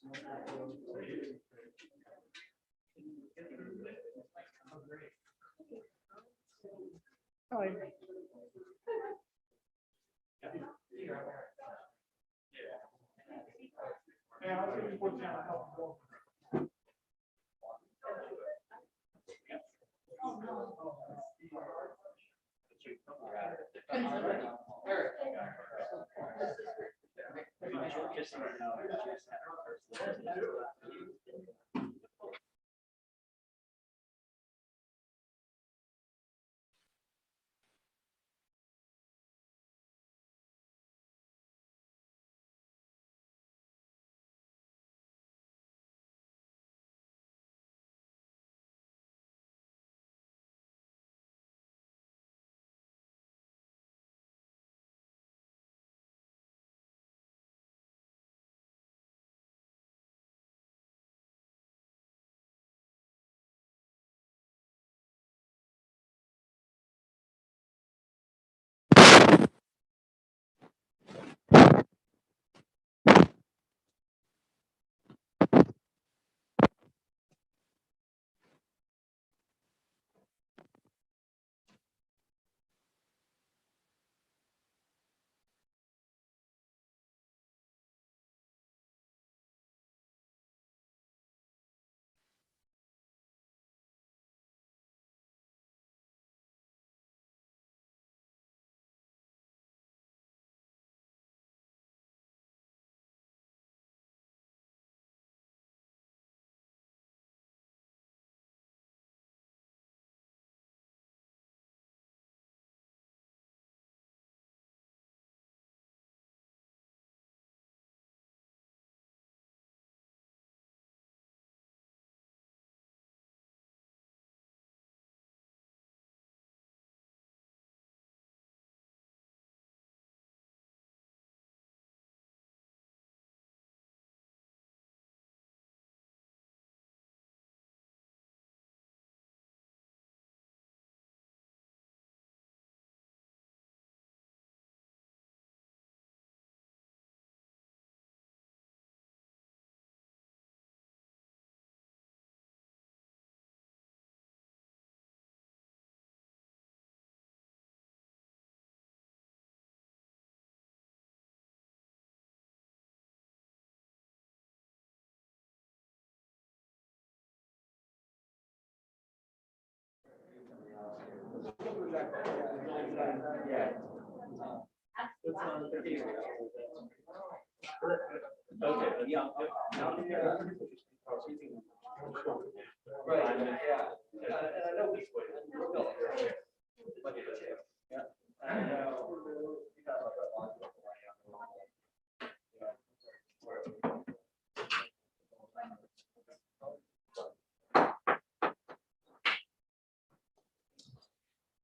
Hi.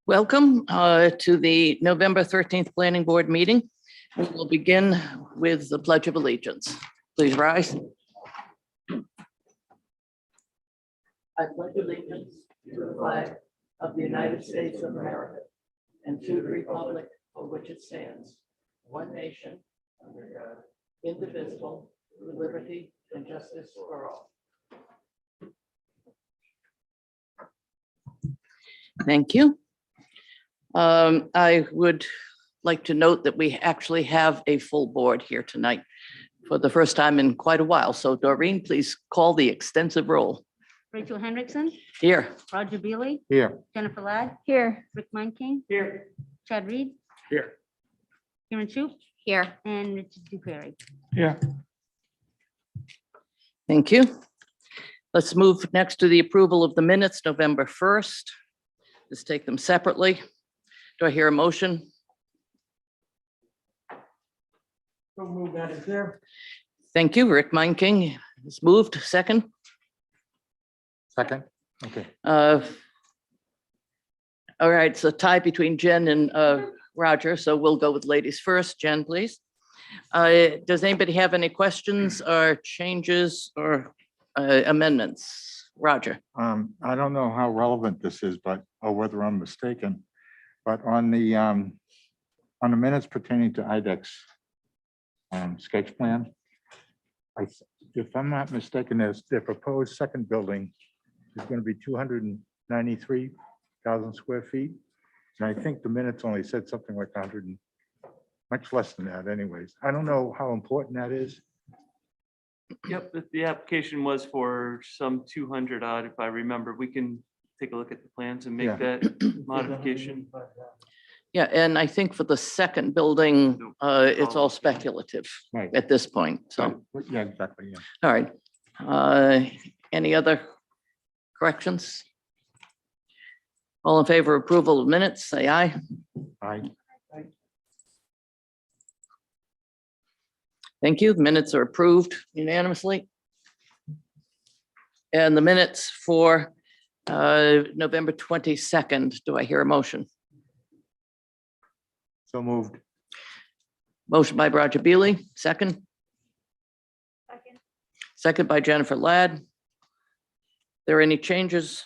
Welcome to the November 13th Planning Board meeting. We will begin with the Pledge of Allegiance. Please rise. I pledge allegiance to the flag of the United States of America and to the republic for which it stands, one nation, under God, indivisible, with liberty and justice for all. Thank you. I would like to note that we actually have a full board here tonight for the first time in quite a while. So Doreen, please call the extensive roll. Rachel Hendrickson, Here. Roger Beely, Here. Jennifer Ladd, Here. Rick Meinking, Here. Chad Reed, Here. Karen Shoup, Here. and Richard Duperry. Yeah. Thank you. Let's move next to the approval of the minutes, November 1st. Let's take them separately. Do I hear a motion? Don't move that in there. Thank you. Rick Meinking is moved. Second. Second. Okay. All right, so tie between Jen and Roger, so we'll go with ladies first. Jen, please. Does anybody have any questions or changes or amendments? Roger. I don't know how relevant this is, but, or whether I'm mistaken, but on the minutes pertaining to IDEX sketch plan, If I'm not mistaken, their proposed second building is going to be 293,000 square feet. And I think the minutes only said something like 100, much less than that anyways. I don't know how important that is. Yep, the application was for some 200 odd, if I remember. We can take a look at the plans and Yeah. make that modification. Yeah, and I think for the second building, it's all speculative Right. at this point. So, Yeah, exactly, yeah. all right. Any other corrections? All in favor of approval of minutes, say aye. Thank you. Minutes are approved unanimously. And the minutes for November 22nd, do I hear a motion? So moved. Motion by Roger Beely, second. Second by Jennifer Ladd. There any changes,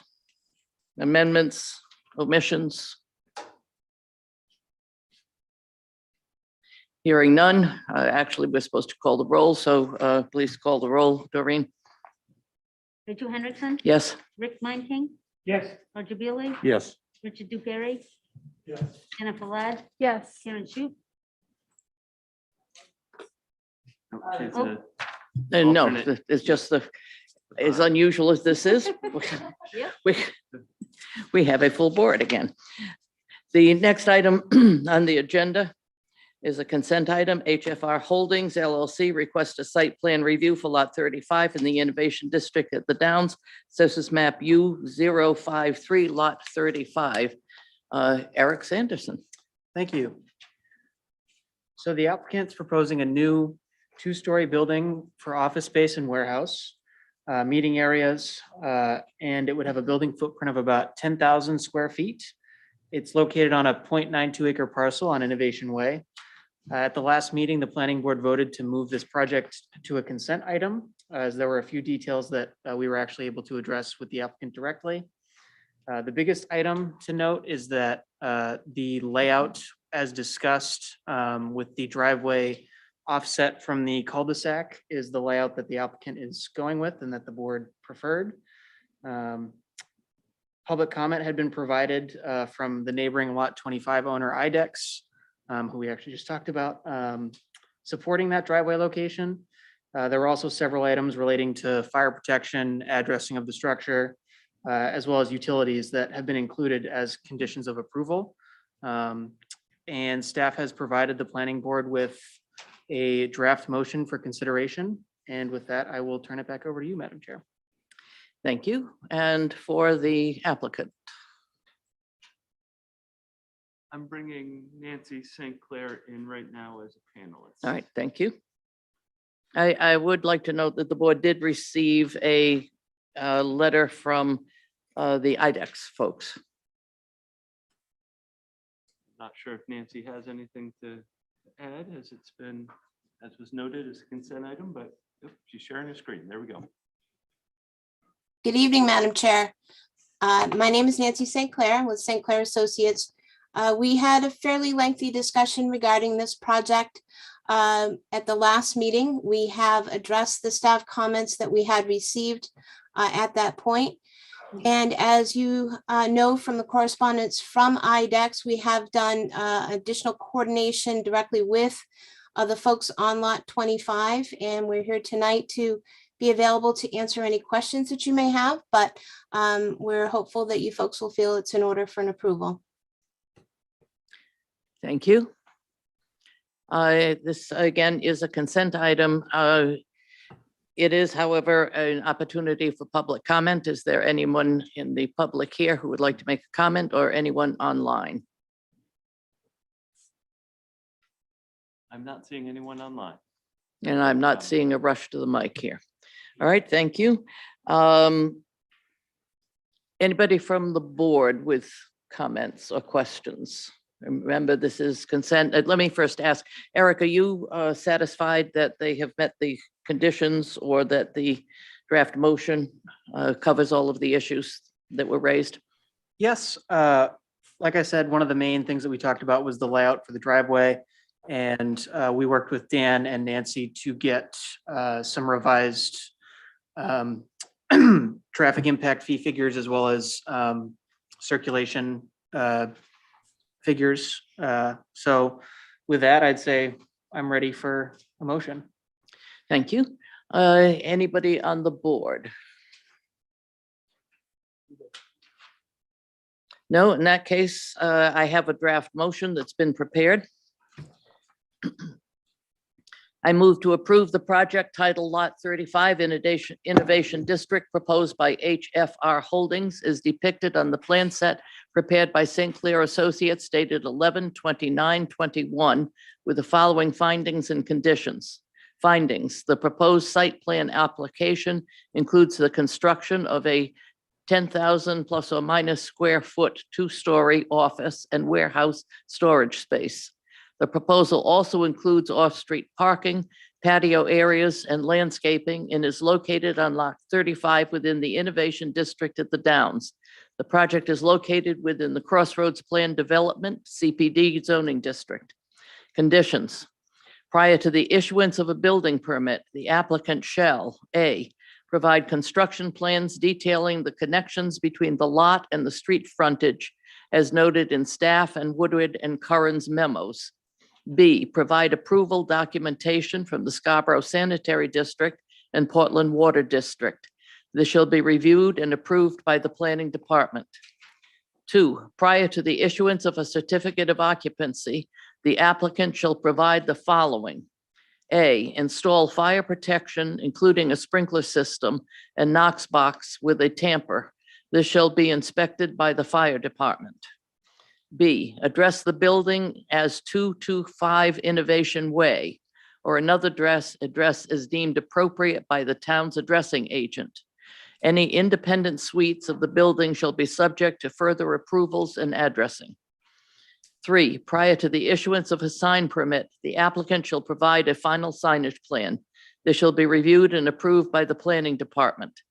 amendments, omissions? Hearing none. Actually, we're supposed to call the roll, so please call the roll, Doreen. Rachel Hendrickson, Yes. Rick Monking, Yes. Roger Beely, Yes. Richard Dupere, Yes. Jennifer Ladd, Yes. Karen Shoup, She's Oh. a- No, Alternate. it's just as unusual as this is. Yep. We have a full board again. The next item on the agenda is a consent item. HFR Holdings LLC requests a site plan review for lot 35 in the Innovation District at the Downs. Census map U053, lot 35. Eric Sanderson. Thank you. So the applicant's proposing a new two-story building for office space and warehouse, meeting areas, and it would have a building footprint of about 10,000 square feet. It's located on a 0.92 acre parcel on Innovation Way. At the last meeting, the planning board voted to move this project to a consent item, as there were a few details that we were actually able to address with the applicant directly. The biggest item to note is that the layout, as discussed with the driveway offset from the cul-de-sac, is the layout that the applicant is going with and that the board preferred. Public comment had been provided from the neighboring lot 25 owner IDEX, who we actually just talked about, supporting that driveway location. There were also several items relating to fire protection, addressing of the structure, as well as utilities that have been included as conditions of approval. And staff has provided the planning board with a draft motion for consideration. And with that, I will turn it back over to you, Madam Chair. Thank you. And for the applicant. I'm bringing Nancy St. Clair in right now as a panelist. All right, thank you. I would like to note that the board did receive a letter from the IDEX folks. Not sure if Nancy has anything to add, as it's been, as was noted, as a consent item, but oh, she's sharing her screen. There we go. Good evening, Madam Chair. My name is Nancy St. Clair with St. Clair Associates. We had a fairly lengthy discussion regarding this project at the last meeting. We have addressed the staff comments that we had received at that point. And as you know from the correspondence from IDEX, we have done additional coordination directly with the folks on lot 25. And we're here tonight to be available to answer any questions that you may have, but we're hopeful that you folks will feel it's in order for an approval. Thank you. This again is a consent item. It is, however, an opportunity for public comment. Is there anyone in the public here who would like to make a comment, or anyone online? I'm not seeing anyone online. And I'm not seeing a rush to the mic here. All right, thank you. Anybody from the board with comments or questions? Remember, this is consent. Let me first ask, Eric, are you satisfied that they have met the conditions, or that the draft motion covers all of the issues that were raised? Yes, like I said, one of the main things that we talked about was the layout for the driveway. And we worked with Dan and Nancy to get some revised traffic impact fee figures as well as circulation figures. So with that, I'd say I'm ready for a motion. Thank you. Anybody on the board? No, in that case, I have a draft motion that's been prepared. I move to approve the project title Lot 35 Innovation District proposed by HFR Holdings is depicted on the plan set prepared by St. Clair Associates dated 11/29/21 with the following findings and conditions. Findings: the proposed site plan application includes the construction of a 10,000 plus or minus square foot two-story office and warehouse storage space. The proposal also includes off-street parking, patio areas, and landscaping, and is located on Lot 35 within the Innovation District at the Downs. The project is located within the Crossroads Plan Development, CPD zoning district. Conditions: prior to the issuance of a building permit, the applicant shall: A, provide construction plans detailing the connections between the lot and the street frontage as noted in staff and Woodward and Curran's memos. B, provide approval documentation from the Scarborough Sanitary District and Portland Water District. This shall be reviewed and approved by the Planning Department. 2, prior to the issuance of a certificate of occupancy, the applicant shall provide the following: A, install fire protection, including a sprinkler system and Knox box with a tamper. This shall be inspected by the fire department. B, address the building as 225 Innovation Way, or another address is deemed appropriate by the town's addressing agent. Any independent suites of the building shall be subject to further approvals and addressing. 3, prior to the issuance of a sign permit, the applicant shall provide a final signage plan. This shall be reviewed and approved by the Planning Department.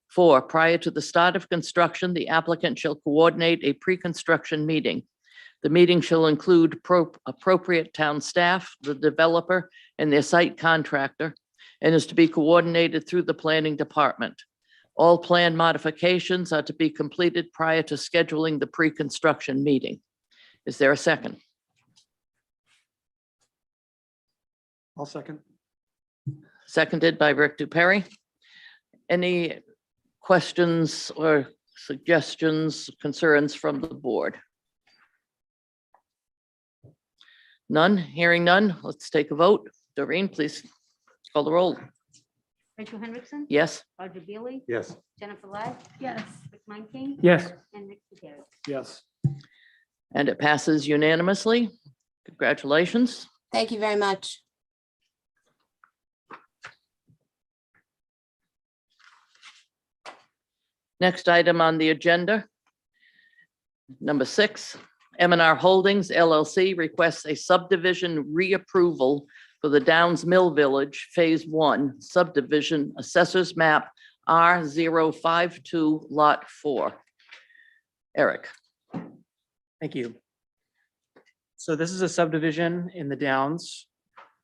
4, prior to the start of construction, the applicant shall coordinate a pre-construction meeting. The meeting shall include appropriate town staff, the developer, and their site contractor, and is to be coordinated through the Planning Department. All plan modifications are to be completed prior to scheduling the pre-construction meeting. Is there a second? I'll second. Seconded by Rick Dupere. Any questions or suggestions, concerns from the board? None, hearing none, let's take a vote. Doreen, please call the roll. Rachel Hendrickson. Yes? Roger Bailey. Yes. Jennifer Ladd. Yes. Rick Montague. Yes. And Rick Perry. Yes. And it passes unanimously. Congratulations. Thank you very much. Next item on the agenda. Number 6, M&R Holdings LLC requests a subdivision reapproval for the Downs Mill Village Phase 1 subdivision assessors map R052 Lot 4. Eric. Thank you. So this is a subdivision in the Downs,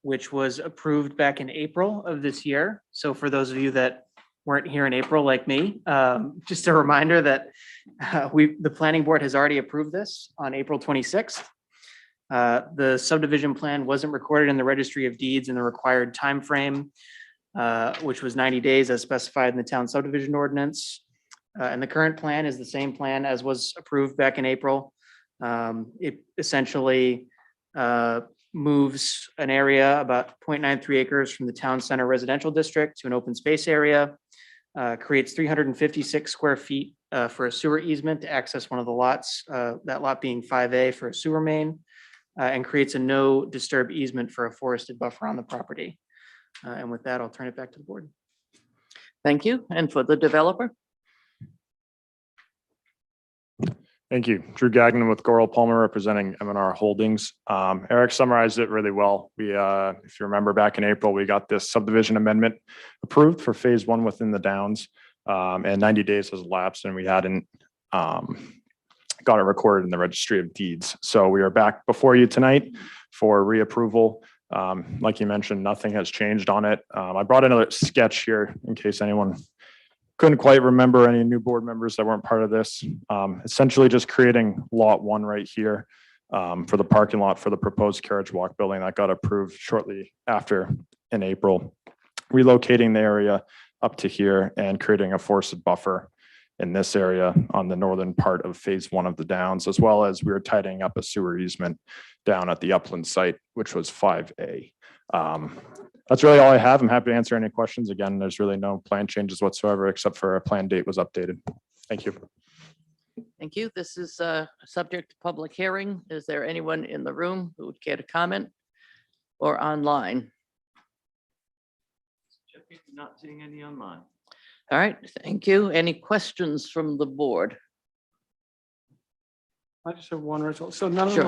which was approved back in April of this year. So for those of you that weren't here in April like me, just a reminder that the planning board has already approved this on April 26th. The subdivision plan wasn't recorded in the registry of deeds in the required time frame, which was 90 days as specified in the town subdivision ordinance. And the current plan is the same plan as was approved back in April. It essentially moves an area about 0.93 acres from the town center residential district to an open space area, creates 356 square feet for a sewer easement to access one of the lots, that lot being 5A for a sewer main, and creates a no disturb easement for a forested buffer on the property. And with that, I'll turn it back to the board. Thank you. And for the developer? Thank you. Drew Gagnon with Goral Palmer representing M&R Holdings. Eric summarized it really well. We, if you remember back in April, we got this subdivision amendment approved for phase 1 within the Downs, and 90 days has elapsed and we hadn't got it recorded in the registry of deeds. So we are back before you tonight for reapproval. Like you mentioned, nothing has changed on it. I brought another sketch here in case anyone couldn't quite remember, any new board members that weren't part of this. Essentially just creating lot 1 right here for the parking lot for the proposed carriage walk building that got approved shortly after in April. Relocating the area up to here and creating a forested buffer in this area on the northern part of phase 1 of the downs, as well as we were tidying up a sewer easement down at the upland site, which was 5A. That's really all I have. I'm happy to answer any questions. Again, there's really no plan changes whatsoever, except for a plan date was updated. Thank you. Thank you. This is subject to public hearing. Is there anyone in the room who would care to comment or online? Checking, not seeing any online. All right, thank you. Any questions from the board? I just have one result. So none of Sure.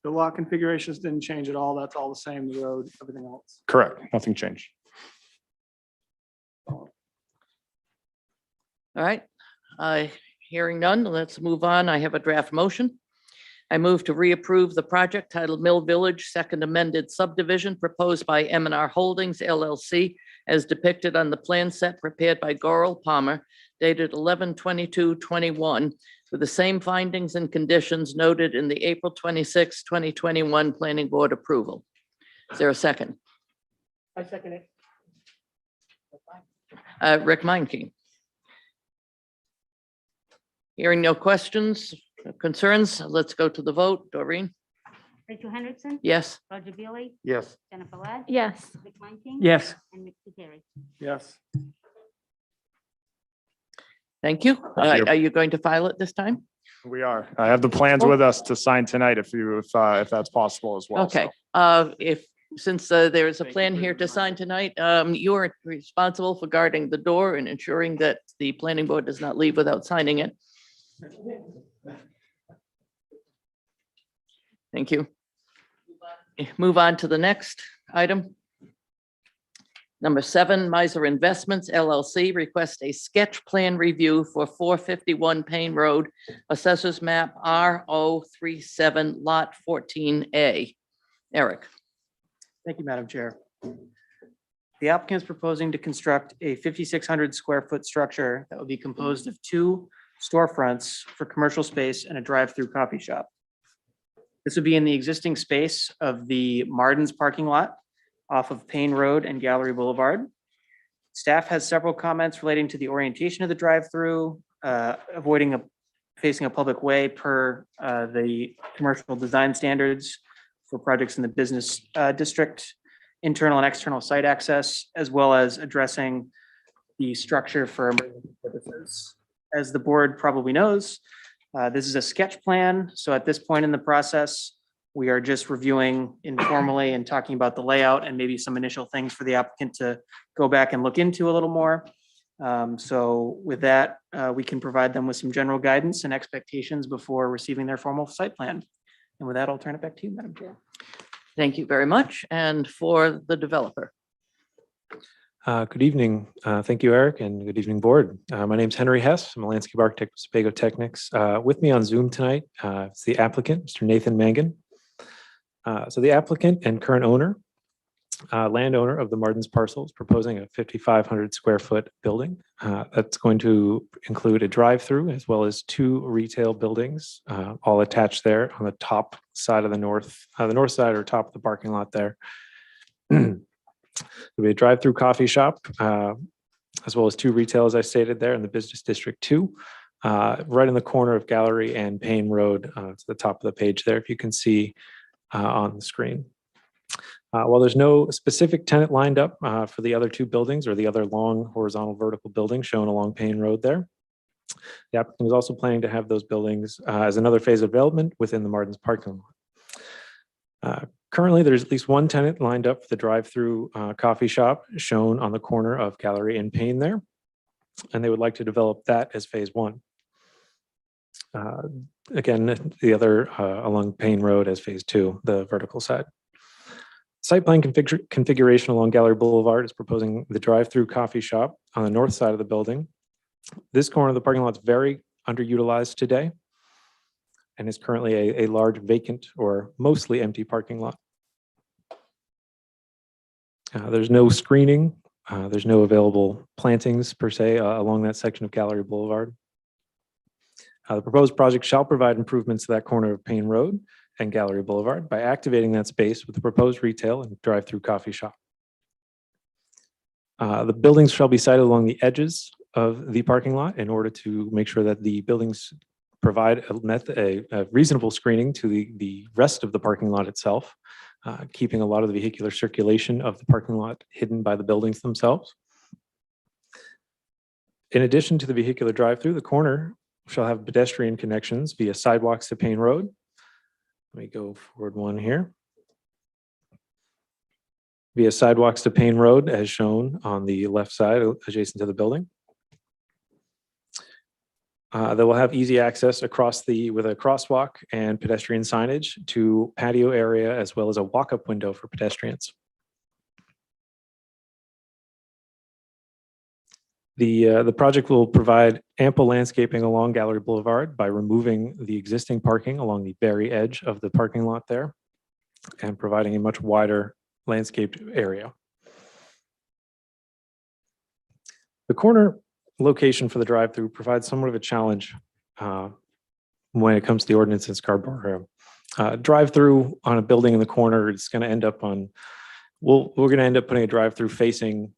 the lot configurations didn't change at all. That's all the same, the road, everything else. Correct. Nothing changed. All right, hearing none, let's move on. I have a draft motion. I move to reapprove the project titled Mill Village Second Amended Subdivision proposed by M&R Holdings LLC as depicted on the plan set prepared by Goral Palmer dated 11/22/21 with the same findings and conditions noted in the April 26, 2021 Planning Board approval. Is there a second? I second it. Rick Meinke. Hearing no questions, concerns, let's go to the vote. Doreen? Rachel Hendrickson. Yes. Roger Bailey. Yes. Jennifer Ladd. Yes. Rick Montague. Yes. And Rick Terry. Yes. Thank you. Thank you. Are you going to file it this time? We are. I have the plans with us to sign tonight if that's possible as well. Okay, So, since there is a Thank you plan for here the to sign tonight, you are responsible for guarding the door and ensuring that the planning board does not leave without signing it. Thank you. Move on to the next item. Number 7, Miser Investments LLC requests a sketch plan review for 451 Payne Road, Assessors Map RO37 Lot 14A. Eric. Thank you, Madam Chair. The applicant is proposing to construct a 5,600 square foot structure that will be composed of 2 storefronts for commercial space and a drive-through coffee shop. This would be in the existing space of the Martin's parking lot off of Payne Road and Gallery Boulevard. Staff has several comments relating to the orientation of the drive-through, facing a public way per the commercial design standards for projects in the business district, internal and external site access, as well as addressing the structure for emergency purposes. As the board probably knows, this is a sketch plan. So at this point in the process, we are just reviewing informally and talking about the layout and maybe some initial things for the applicant to go back and look into a little more. So with that, we can provide them with some general guidance and expectations before receiving their formal site plan. And with that, I'll turn it back to you, Madam Chair. Thank you very much. And for the developer. Good evening. Thank you, Eric, and good evening, board. My name's Henry Hess. I'm a landscape architect with Sebago Technics. With me on Zoom tonight, it's the applicant, Mr. Nathan Mangan. So the applicant and current owner, landowner of the Martin's parcel is proposing a 5,500 square foot building. That's going to include a drive-through as well as 2 retail buildings, all attached there on the top side of the north side or top of the parking lot there. There'll be a drive-through coffee shop, as well as 2 retail, as I stated there in the Business District 2, right in the corner of Gallery and Payne Road, to the top of the page there, if you can see on the screen. While there's no specific tenant lined up for the other 2 buildings or the other long horizontal vertical buildings shown along Payne Road there, the applicant is also planning to have those buildings as another phase of development within the Martin's parking lot. Currently, there's at least 1 tenant lined up for the drive-through coffee shop shown on the corner of Gallery and Payne there, and they would like to develop that as phase 1. Again, the other along Payne Road as phase 2, the vertical side. Site plan configuration along Gallery Boulevard is proposing the drive-through coffee shop on the north side of the building. This corner of the parking lot is very underutilized today and is currently a large vacant or mostly empty parking lot. There's no screening. There's no available plantings per se along that section of Gallery Boulevard. The proposed project shall provide improvements to that corner of Payne Road and Gallery Boulevard by activating that space with the proposed retail and drive-through coffee shop. The buildings shall be sited along the edges of the parking lot in order to make sure that the buildings provide a reasonable screening to the rest of the parking lot itself, keeping a lot of the vehicular circulation of the parking lot hidden by the buildings themselves. In addition to the vehicular drive-through, the corner shall have pedestrian connections via sidewalks to Payne Road. Let me go forward one here. Via sidewalks to Payne Road as shown on the left side adjacent to the building. They will have easy access across with a crosswalk and pedestrian signage to patio area as well as a walk-up window for pedestrians. The project will provide ample landscaping along Gallery Boulevard by removing the existing parking along the very edge of the parking lot there and providing a much wider landscaped area. The corner location for the drive-through provides somewhat of a challenge when it comes to the ordinance in Scarborough. Drive-through on a building in the corner, it's going to end up on, we're going to end up putting a drive-through facing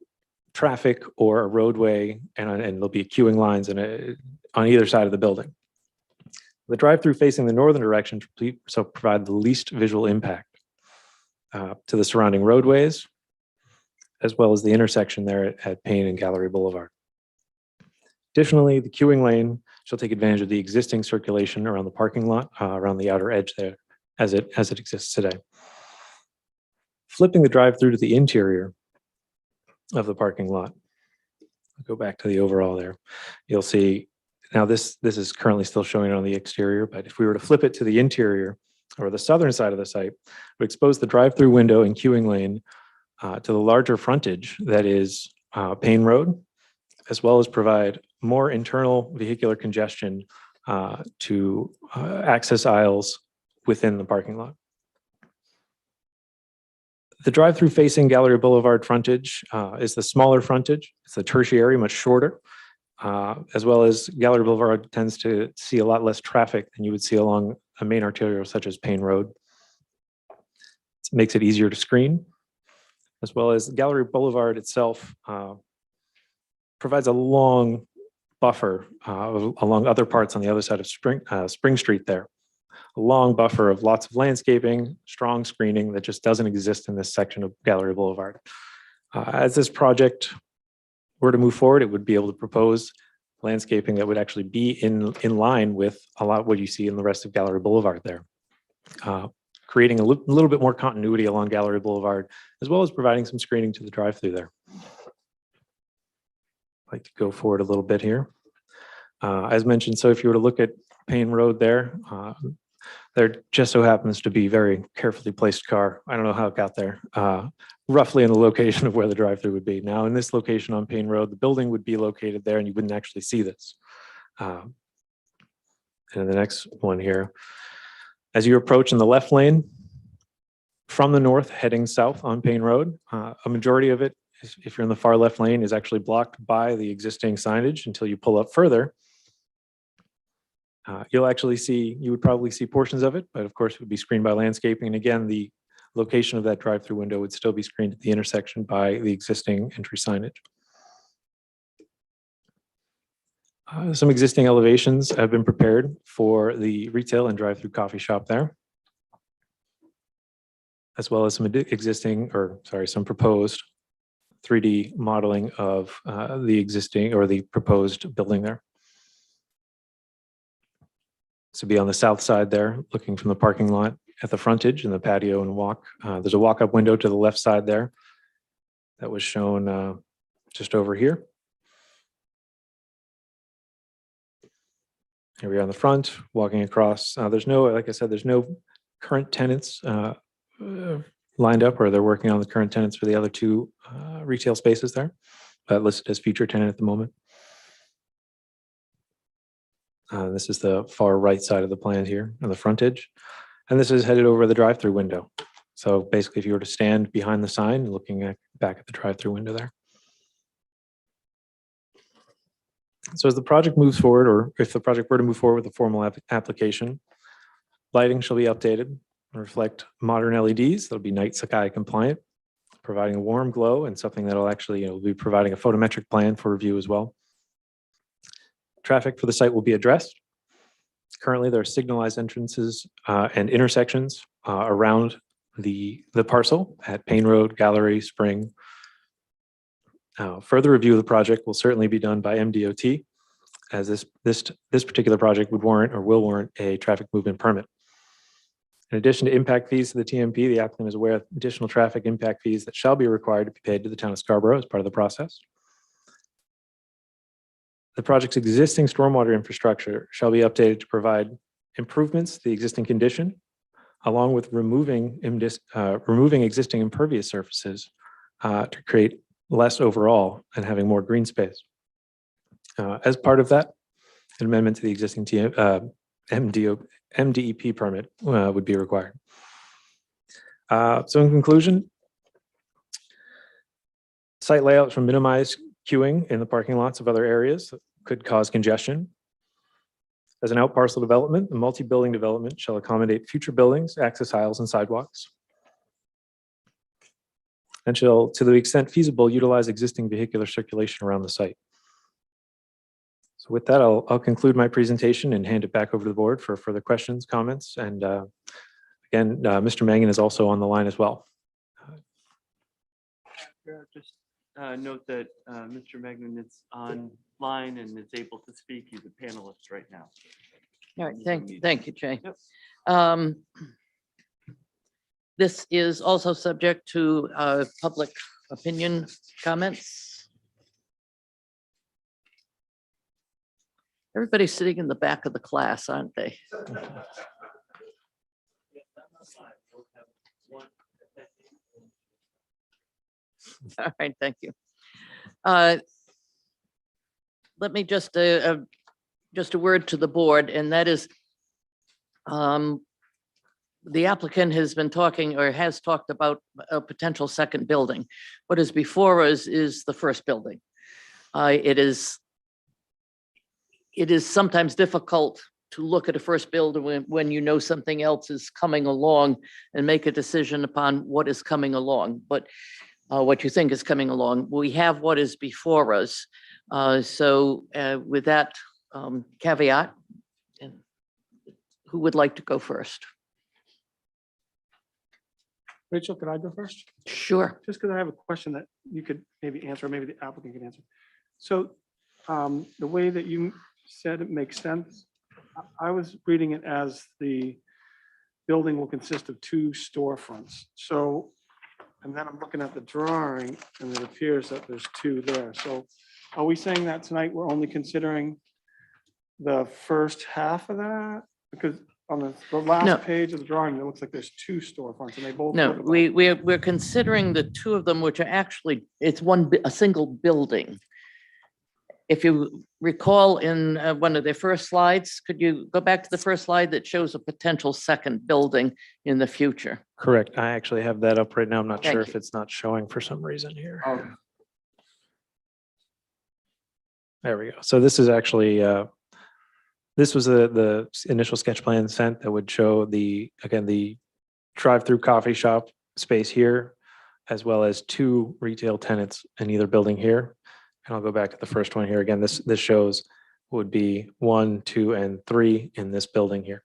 traffic or a roadway, and there'll be queuing lines on either side of the building. The drive-through facing the northern direction so provide the least visual impact to the surrounding roadways, as well as the intersection there at Payne and Gallery Boulevard. Additionally, the queuing lane shall take advantage of the existing circulation around the parking lot, around the outer edge there, as it exists today. Flipping the drive-through to the interior of the parking lot. I'll go back to the overall there. You'll see, now this is currently still showing on the exterior, but if we were to flip it to the interior or the southern side of the site, we expose the drive-through window and queuing lane to the larger frontage that is Payne Road, as well as provide more internal vehicular congestion to access aisles within the parking lot. The drive-through facing Gallery Boulevard frontage is the smaller frontage. It's a tertiary, much shorter, as well as Gallery Boulevard tends to see a lot less traffic than you would see along a main arterial such as Payne Road. It makes it easier to screen, as well as Gallery Boulevard itself provides a long buffer along other parts on the other side of Spring Street there. A long buffer of lots of landscaping, strong screening that just doesn't exist in this section of Gallery Boulevard. As this project were to move forward, it would be able to propose landscaping that would actually be in line with a lot of what you see in the rest of Gallery Boulevard there. Creating a little bit more continuity along Gallery Boulevard, as well as providing some screening to the drive-through there. I'd like to go forward a little bit here. As mentioned, so if you were to look at Payne Road there just so happens to be very carefully placed car. I don't know how it got there, roughly in the location of where the drive-through would be. Now in this location on Payne Road, the building would be located there and you wouldn't actually see this. And the next one here, as you approach in the left lane from the north heading south on Payne Road, a majority of it, if you're in the far left lane, is actually blocked by the existing signage until you pull up further. You would probably see portions of it, but of course it would be screened by landscaping. And again, the location of that drive-through window would still be screened at the intersection by the existing entry signage. Some existing elevations have been prepared for the retail and drive-through coffee shop there, as well as some some proposed 3D modeling of the existing or the proposed building there. So be on the south side there, looking from the parking lot at the frontage and the patio and walk. There's a walk-up window to the left side there that was shown just over here. Here we are on the front, walking across. Like I said, there's no current tenants lined up, or they're working on the current tenants for the other two retail spaces there, listed as future tenant at the moment. This is the far right side of the plan here on the frontage. And this is headed over the drive-through window. So basically, if you were to stand behind the sign, looking back at the drive-through window there. So as the project moves forward, or if the project were to move forward with a formal application, lighting shall be updated and reflect modern LEDs that'll be night sky compliant, providing a warm glow and something that'll actually be providing a photometric plan for review as well. Traffic for the site will be addressed. Currently, there are signalized entrances and intersections around the parcel at Payne Road, Gallery, Spring. Further review of the project will certainly be done by MDOT, as this particular project would warrant or will warrant a traffic movement permit. In addition to impact fees to the TMP, the applicant is aware of additional traffic impact fees that shall be required to be paid to the town of Scarborough as part of the process. The project's existing stormwater infrastructure shall be updated to provide improvements to the existing condition, along with removing existing impervious surfaces to create less overall and having more green space. As part of that, an amendment to the existing MDEP permit would be required. So in conclusion, site layout shall minimize queuing in the parking lots of other areas that could cause congestion. As an out parcel development, the multi-building development shall accommodate future buildings, access aisles, and sidewalks. And shall, to the extent feasible, utilize existing vehicular circulation around the site. So with that, I'll conclude my presentation and hand it back over to the board for further questions, comments, and again, Mr. Mangan is also on the line as well. Just note that Mr. Magnan is online and is able to speak. He's a panelist right now. All right, thank you, Jay. Yep. This is also subject to public opinion comments. Everybody's sitting in the back of the class, aren't they? All right, thank you. Let me just a word to the board, and that is the applicant has been talking or has talked about a potential second building. What is before us is the first building. It is sometimes difficult to look at a first building when you know something else is coming along and make a decision upon what is coming along, but what you think is coming along. We have what is before us. So with that caveat, who would like to go first? Rachel, could I go first? Sure. Just because I have a question that you could maybe answer, or maybe the applicant could answer. So the way that you said it makes sense. I was reading it as the building will consist of 2 storefronts. So, and then I'm looking at the drawing and it appears that there's 2 there. So are we saying that tonight we're only considering the first half of that? Because on the last No. page of the drawing, it looks like there's 2 storefronts and they both. No, look about- we're considering the 2 of them, which are actually, it's a single building. If you recall in one of their first slides, could you go back to the first slide that shows a potential second building in the future? Correct. I actually have that up right now. I'm not Thank sure you. if it's not showing for some reason here. Okay. There we go. So this is actually, this was the initial sketch plan sent that would show the drive-through coffee shop space here, as well as 2 retail tenants in either building here. And I'll go back to the first one here. Again, this shows would be 1, 2, and 3 in this building here.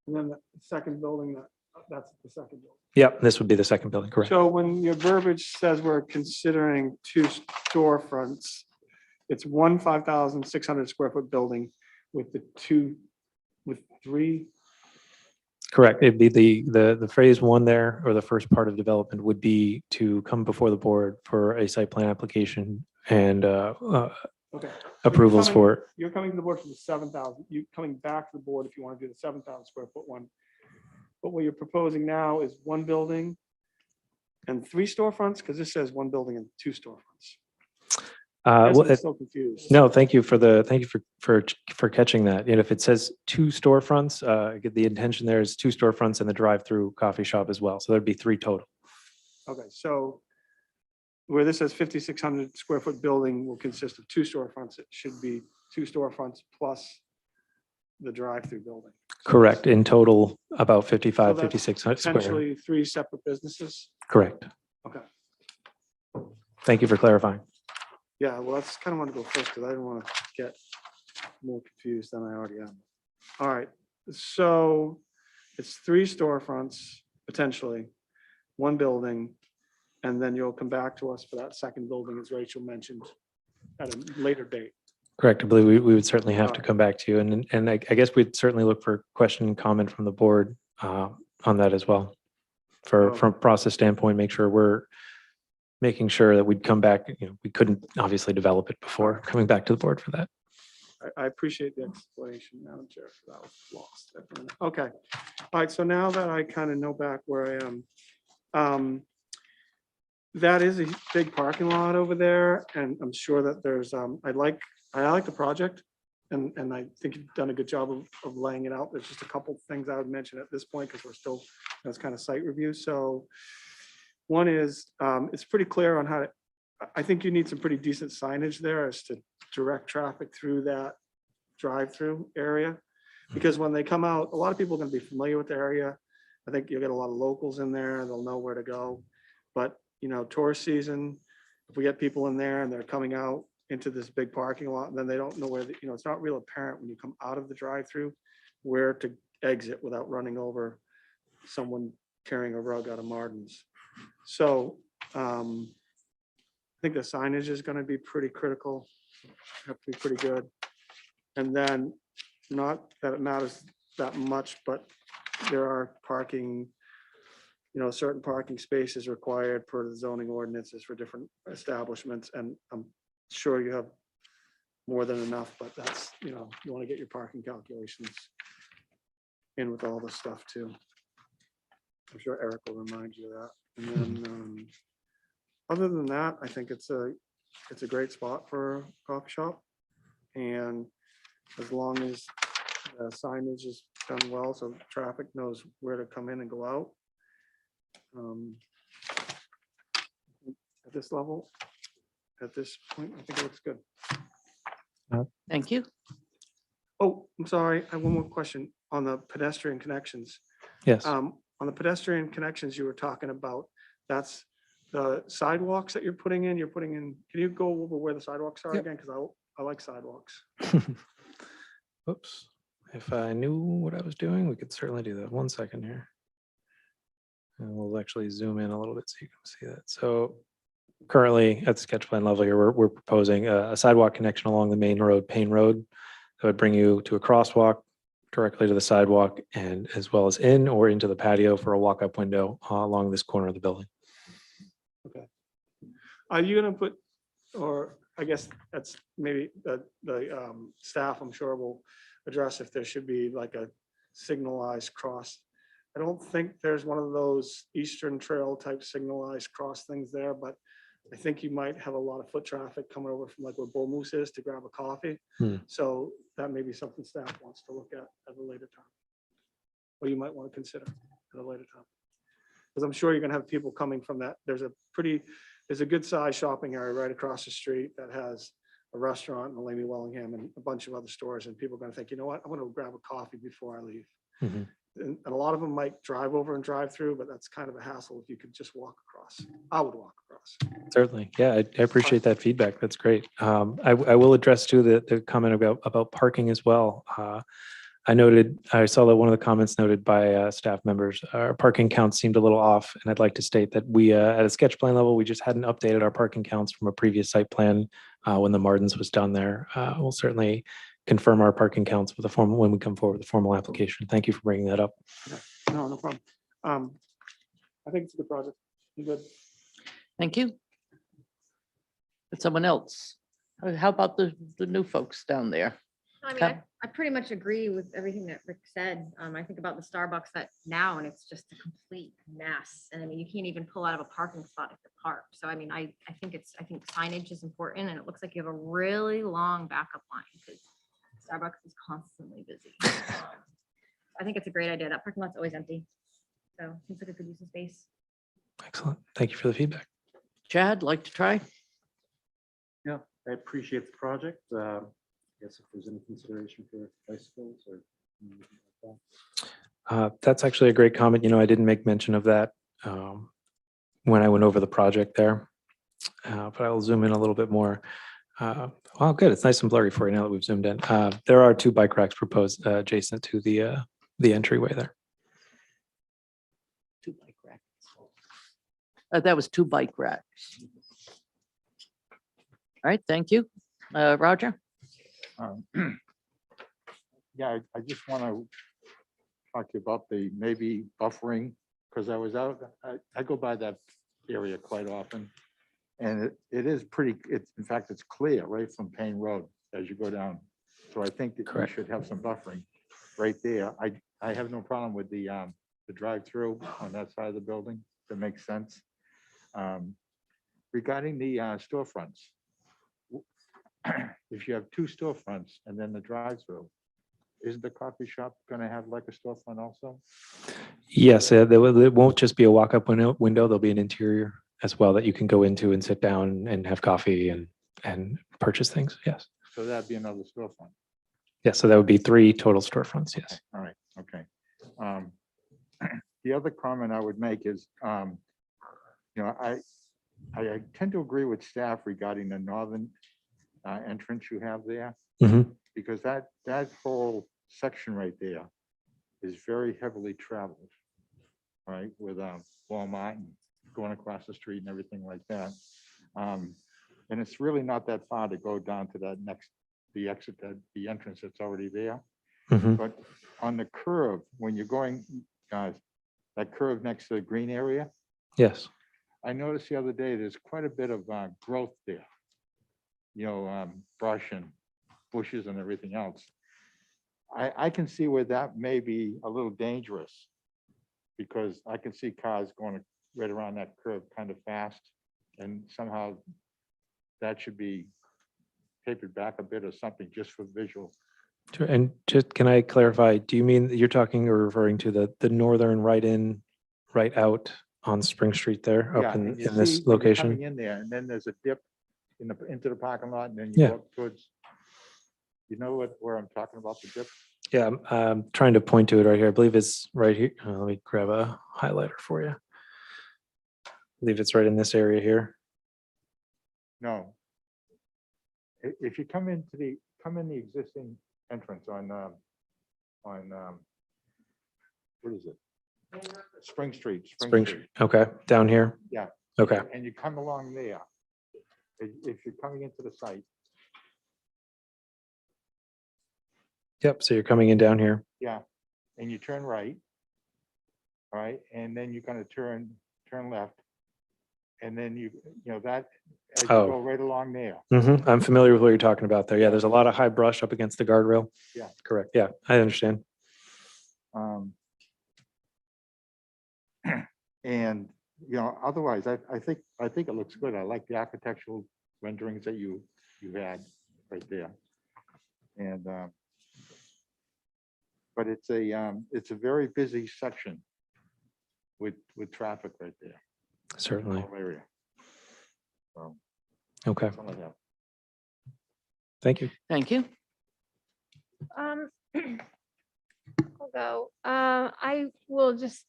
And then the second building, that's the second building. Yep, this would be the second building, correct? So when your verbiage says we're considering 2 storefronts, it's 5,600 square foot building with the 3. Correct. It'd be the phase 1 there, or the first part of development would be to come before the board for a site plan application and Okay. approvals for. You're coming to the board for the 7,000. You're coming back to the board if you want to do the 7,000 square foot one. But what you're proposing now is 1 building and 3 storefronts, because this says 1 building and 2 storefronts. Guess well, I'm still confused. no, thank you for catching that. And if it says 2 storefronts, the intention there is 2 storefronts and the drive-through coffee shop as well. So there'd be 3 total. Okay, so where this says 5,600 square foot building will consist of 2 storefronts, it should be 2 storefronts plus the drive-through building. So Correct. that's In total, about 55, that's 5,600 square. Potentially 3 separate businesses. Correct. Okay. Thank you for clarifying. Yeah, well, that's kind of want to go first because I didn't want to get more confused than I already am. All right, so it's 3 storefronts, potentially, 1 building, and then you'll come back to us for that second building, as Rachel mentioned, at a later date. Correct. I believe we would certainly have to Alright. come back to you. And I guess we'd certainly look for question and comment from the board on that as well. Oh. From a process standpoint, make sure we're making sure that we'd come back, we couldn't obviously develop it before coming back to the board for that. I appreciate the explanation, Madam Chair, for that was lost. there for a minute. Okay, all right, so now that I kind of know back where I am, that is a big parking lot over there, and I'm sure that there's, I like the project, and I think you've done a good job of laying it out. There's just a couple things I would mention at this point, because we're still, that's kind of site review. So one is, it's pretty clear on how to, I think you need some pretty decent signage there as to direct traffic through that drive-through area. Because when they come out, a lot of people are gonna be familiar with the area. I think you'll get a lot of locals in there, they'll know where to go. But, tourist season, if we get people in there and they're coming out into this big parking lot, and then they don't know where, it's not real apparent when you come out of the drive-through where to exit without running over someone carrying a rug out of Martin's. So I think the signage is going to be pretty critical, have to be pretty good. And then, not that it matters that much, but there are parking, certain parking spaces required per the zoning ordinances for different establishments. And I'm sure you have more than enough, but that's, you want to get your parking calculations in with all this stuff too. I'm sure Eric will remind you of that. And then, other than that, I think it's a great spot for a coffee shop. And as long as the signage is done well, so traffic knows where to come in and go out. At this level, at this point, I think it looks good. Thank you. Oh, I'm sorry, I have one more question on the pedestrian connections. Yes. On the pedestrian connections you were talking about, that's the sidewalks that you're putting in, can you go over where the sidewalks are Yep. again? Because I like sidewalks. Oops. If I knew what I was doing, we could certainly do that. 1 second here. And we'll actually zoom in a little bit so you can see that. So currently at the sketch plan level here, we're proposing a sidewalk connection along the main road, Payne Road, that would bring you to a crosswalk directly to the sidewalk, and as well as in or into the patio for a walk-up window along this corner of the building. Okay. Are you gonna put, or I guess that's maybe the staff, I'm sure, will address if there should be like a signalized cross. I don't think there's one of those Eastern Trail type signalized cross things there, but I think you might have a lot of foot traffic coming over from like where Bull Moose is to grab a coffee. So that may be something staff wants to look at a later time. Or you might want to consider at a later time. Because I'm sure you're gonna have people coming from that. There's a good sized shopping area right across the street that has a restaurant in Lamy Wellingham and a bunch of other stores, and people are gonna think, you know what, I'm gonna grab a coffee before I leave. And a lot of them might drive over and drive through, but that's kind of a hassle if you could just walk across. I would walk across. Certainly. Yeah, I appreciate that feedback. That's great. I will address too the comment about parking as well. I saw that one of the comments noted by staff members, our parking counts seemed a little off, and I'd like to state that we, at a sketch plan level, we just hadn't updated our parking counts from a previous site plan when the Martins was done there. We'll certainly confirm our parking counts with when we come forward with the formal application. Thank you for bringing that up. No problem. I think it's a good project. You good? Thank you. But someone else, how about the new folks down there? I mean, Come. I pretty much agree with everything that Rick said. I think about the Starbucks that now, and it's just a complete mess. And I mean, you can't even pull out of a parking spot if you're parked. So I mean, I think signage is important, and it looks like you have a really long backup line because Starbucks is constantly busy. I think it's a great idea. That parking lot's always empty. So seems like a good use of space. Excellent. Thank you for the feedback. Chad, like to try? Yeah, I appreciate the project. Guess if there's any consideration for bicycles or anything like that. That's actually a great comment. I didn't make mention of that when I went over the project there, but I'll zoom in a little bit more. Well, good. It's nice and blurry for you now that we've zoomed in. There are 2 bike racks proposed adjacent to the entryway there. 2 bike racks. That was 2 bike racks. All right, thank you. Roger? Yeah, I just want to talk to you about the maybe buffering, because I was out, I go by that area quite often. And it is pretty, in fact, it's clear right from Payne Road as you go down. So I think that you should have some buffering right there. I have no problem with the drive-through on that side of the building. That makes sense. Regarding the storefronts, if you have 2 storefronts and then the drive-through, is the coffee shop going to have like a storefront also? Yes, it won't just be a walk-up window. There'll be an interior as well that you can go into and sit down and have coffee and purchase things. Yes. So that'd be another storefront. Yes. So that would be 3 total storefronts. Yes. All right, okay. The other comment I would make is, I tend to agree with staff regarding the northern entrance you have there, Mhm. because that whole section right there is very heavily traveled, right, with Walmart and going across the street and everything like that. And it's really not that far to go down to that the exit, the entrance that's already there. Mhm. But on the curve, when you're going, that curve next to the green area, Yes. I noticed the other day, there's quite a bit of growth there. Brush and bushes and everything else. I can see where that may be a little dangerous, because I can see cars going right around that curve kind of fast, and somehow that should be tapered back a bit or something, just for visual. Sure. And just, can I clarify, do you mean that you're talking or referring to the northern right in, right out on Spring Street there Yeah, up and you in this see when you're location? coming in there, and then there's a dip into the parking lot, and then you Yeah. go up towards, you know where I'm talking about, the dip? Yeah, I'm trying to point to it right here. I believe it's right here. Let me grab a highlighter for you. I believe it's right in this area here. No. If you come in the existing entrance on what is it? Spring Street. Spring Street. Okay, down here. Yeah. Okay. And you come along there. If you're coming into the site, Yep. So you're coming in down here. yeah, and you turn right. All right, and then you're gonna turn left. And then that, as you go right along there. I'm familiar with what you're talking about there. Yeah, there's a lot of high brush up against the guardrail. Yeah. Correct. Yeah, I understand. And, otherwise, I think it looks good. I like the architectural renderings that you had right there. And, but it's a very busy section with traffic right there. Certainly. Whole area. So, Okay. that's all I have. Thank you. Thank you. I'll go. I will just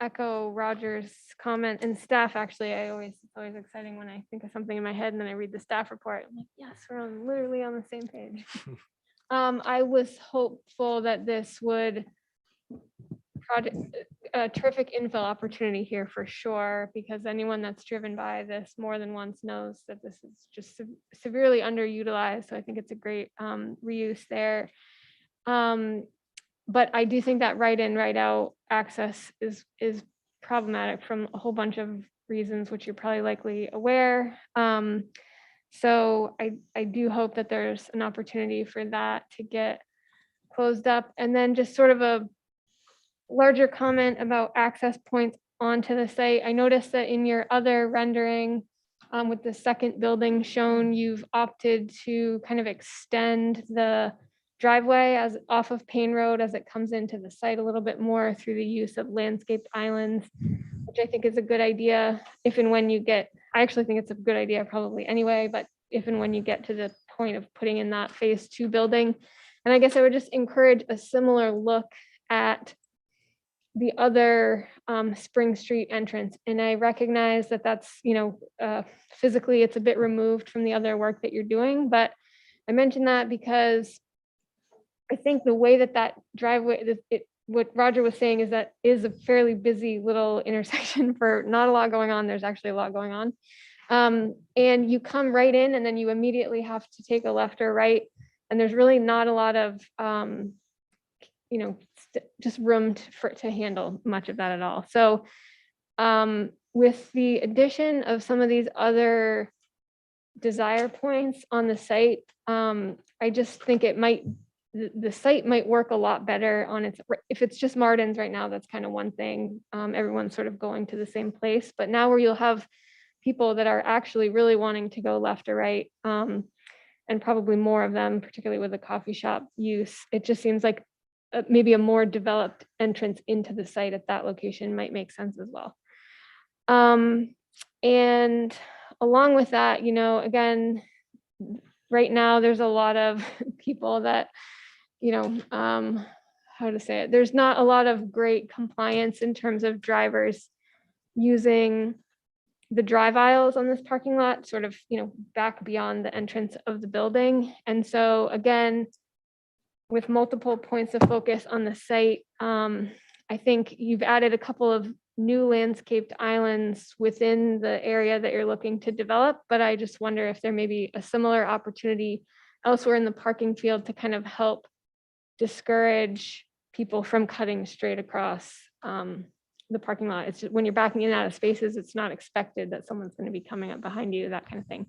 echo Roger's comment, and staff, actually, it's always exciting when I think of something in my head and then I read the staff report. I'm like, yes, literally on the same page. I was hopeful that this would a terrific infill opportunity here for sure, because anyone that's driven by this more than once knows that this is just severely underutilized. So I think it's a great reuse there. But I do think that right in, right out access is problematic from a whole bunch of reasons, which you're probably likely aware. So I do hope that there's an opportunity for that to get closed up. And then just sort of a larger comment about access points onto the site. I noticed that in your other rendering, with the second building shown, you've opted to kind of extend the driveway as off of Payne Road as it comes into the site a little bit more through the use of landscaped islands, which I think is a good idea if and when you get, I actually think it's a good idea probably anyway, but if and when you get to the point of putting in that phase 2 building. And I guess I would just encourage a similar look at the other Spring Street entrance. And I recognize that that's, physically it's a bit removed from the other work that you're doing, but I mentioned that because I think the way that driveway, what Roger was saying is that is a fairly busy little intersection for not a lot going on. There's actually a lot going on. And you come right in and then you immediately have to take a left or right. And there's really not a lot of, just room to handle much of that at all. So with the addition of some of these other desire points on the site, I just think the site might work a lot better on its, if it's just Martin's right now, that's kind of one thing. Everyone's sort of going to the same place, but now where you'll have people that are actually really wanting to go left or right, and probably more of them, particularly with the coffee shop use, it just seems like maybe a more developed entrance into the site at that location might make sense as well. And along with that, again, right now there's a lot of people that, how to say it, there's not a lot of great compliance in terms of drivers using the drive aisles on this parking lot, sort of, back beyond the entrance of the building. And so again, with multiple points of focus on the site, I think you've added a couple of new landscaped islands within the area that you're looking to develop, but I just wonder if there may be a similar opportunity elsewhere in the parking field to kind of help discourage people from cutting straight across the parking lot. It's just, when you're backing in and out of spaces, it's not expected that someone's going to be coming up behind you, that kind of thing.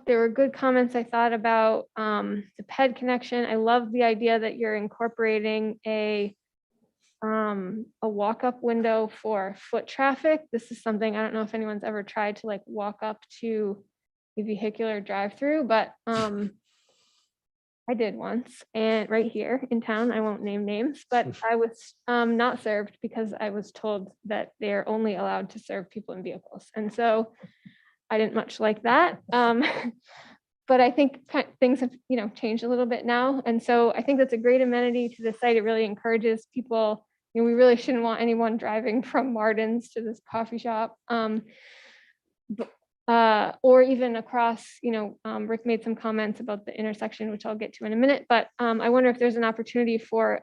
There were good comments I thought about the PED connection. I love the idea that you're incorporating a walk-up window for foot traffic. This is something, I don't know if anyone's ever tried to walk up to a vehicular drive-through, but I did once, and right here in town, I won't name names, but I was not served because I was told that they're only allowed to serve people in vehicles. And so I didn't much like that. But I think things have, changed a little bit now. And so I think that's a great amenity to the site. It really encourages people. We really shouldn't want anyone driving from Martin's to this coffee shop. Or even across, Rick made some comments about the intersection, which I'll get to in a minute, but I wonder if there's an opportunity for